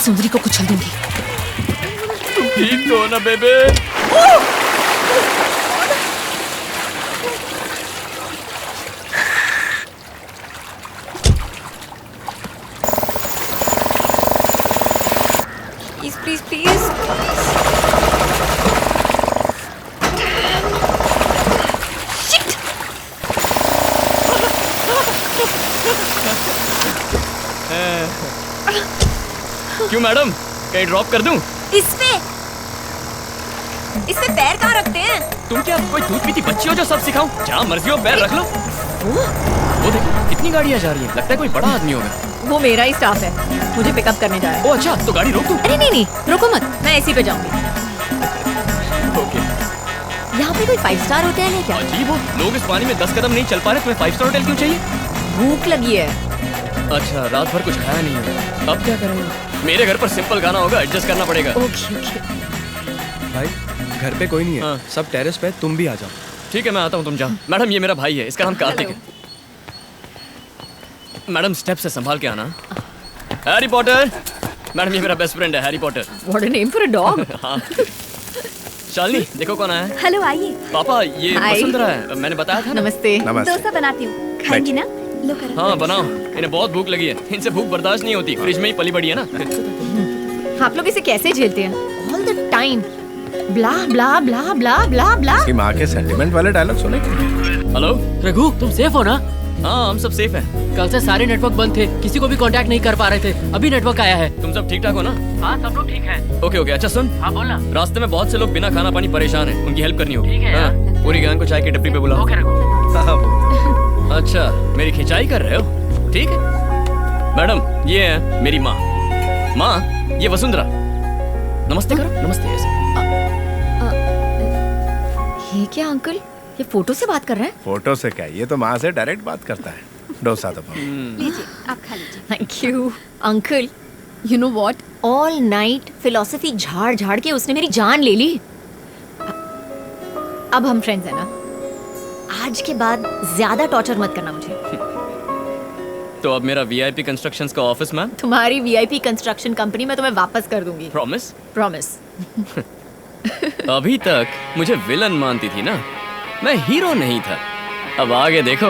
सुंदरी को कुचल दूंगी। तुम ठीक तो हो ना बेबे? क्यों मैडम, कहीं ड्रॉप कर दूं? इसमें पैर कहाँ रखते हैं? तुम क्या कोई दूध पीती बच्ची हो जो सब सिखाऊं? जहाँ मर्जी हो पैर रख लो। वो देख कितनी गाड़ियाँ जा रही हैं, लगता है कोई बड़ा आदमी होगा। वो मेरा ही स्टाफ है, मुझे पिकअप करने जा रहा है। ओ अच्छा, तो गाड़ी रोक दूं? अरे नहीं, रोको मत, मैं इसी पे जाऊंगी। ओके। यहाँ पे कोई 5 स्टार होटल है क्या? अजीब हो, लोग इस पानी में 10 कदम नहीं चल पा रहे, तुम्हें 5 स्टार होटल क्यों चाहिए? भूख लगी है। अच्छा, रात भर कुछ खाया नहीं है, अब क्या करेंगे? मेरे घर पर सिंपल खाना होगा, एडजस्ट करना पड़ेगा। ओके। भाई घर पे कोई नहीं है, सब टेरेस पे, तुम भी आ जाओ। ठीक है, मैं आता हूँ, तुम जाओ। मैडम ये मेरा भाई है, इसका नाम कार्तिक है। मैडम स्टेप से संभाल के आना। Harry Potter. मैडम ये मेरा बेस्ट फ्रेंड है, Harry Potter. What a name for a dog. हाँ। शालिनी देखो कौन आया है। हेलो, आइए। पापा ये वसुंधरा है, मैंने बताया था ना। नमस्ते। डोसा बनाती हूँ, खाएंगी ना? लो करो। हाँ बनाओ, इन्हें बहुत भूख लगी है, इनसे भूख बर्दाश्त नहीं होती, फ्रिज में ही पली बड़ी है ना। आप लोग इसे कैसे झेलते हैं? All the time. ब्ला ब्ला ब्ला ब्ला ब्ला ब्ला। इसकी माँ के सेंटिमेंट वाले डायलॉग सुने? हेलो रघु, तुम सेफ हो ना? हाँ हम सब सेफ हैं। कल से सारे नेटवर्क बंद थे, किसी को भी कांटेक्ट नहीं कर पा रहे थे, अभी नेटवर्क आया है। तुम सब ठीक ठाक हो ना? हाँ सब लोग ठीक हैं। ओके अच्छा सुन। हाँ बोलना। रास्ते में बहुत से लोग बिना खाना पानी परेशान हैं, उनकी हेल्प करनी होगी। ठीक है हाँ, पूरी गैंग को चाय की टपरी पे बुलाओ। ओके रघु। अच्छा, मेरी खिंचाई कर रहे हो? ठीक है। मैडम ये है मेरी माँ। माँ ये वसुंधरा। नमस्ते करो, नमस्ते ऐसे। ये क्या अंकल, ये फोटो से बात कर रहे हैं? फोटो से क्या, ये तो माँ से डायरेक्ट बात करता है। डोसा तो लीजिए, आप खा लीजिए। Thank you uncle. You know what, all night philosophy झाड़ झाड़ के उसने मेरी जान ले ली। अब हम फ्रेंड्स हैं ना? आज के बाद ज्यादा टॉर्चर मत करना मुझे। तो अब मेरा वीआईपी कंस्ट्रक्शंस का ऑफिस मैम। तुम्हारी वीआईपी कंस्ट्रक्शन कंपनी मैं तुम्हें वापस कर दूंगी। प्रॉमिस? प्रॉमिस। अभी तक मुझे विलन मानती थी ना, मैं हीरो नहीं था। अब आगे देखो,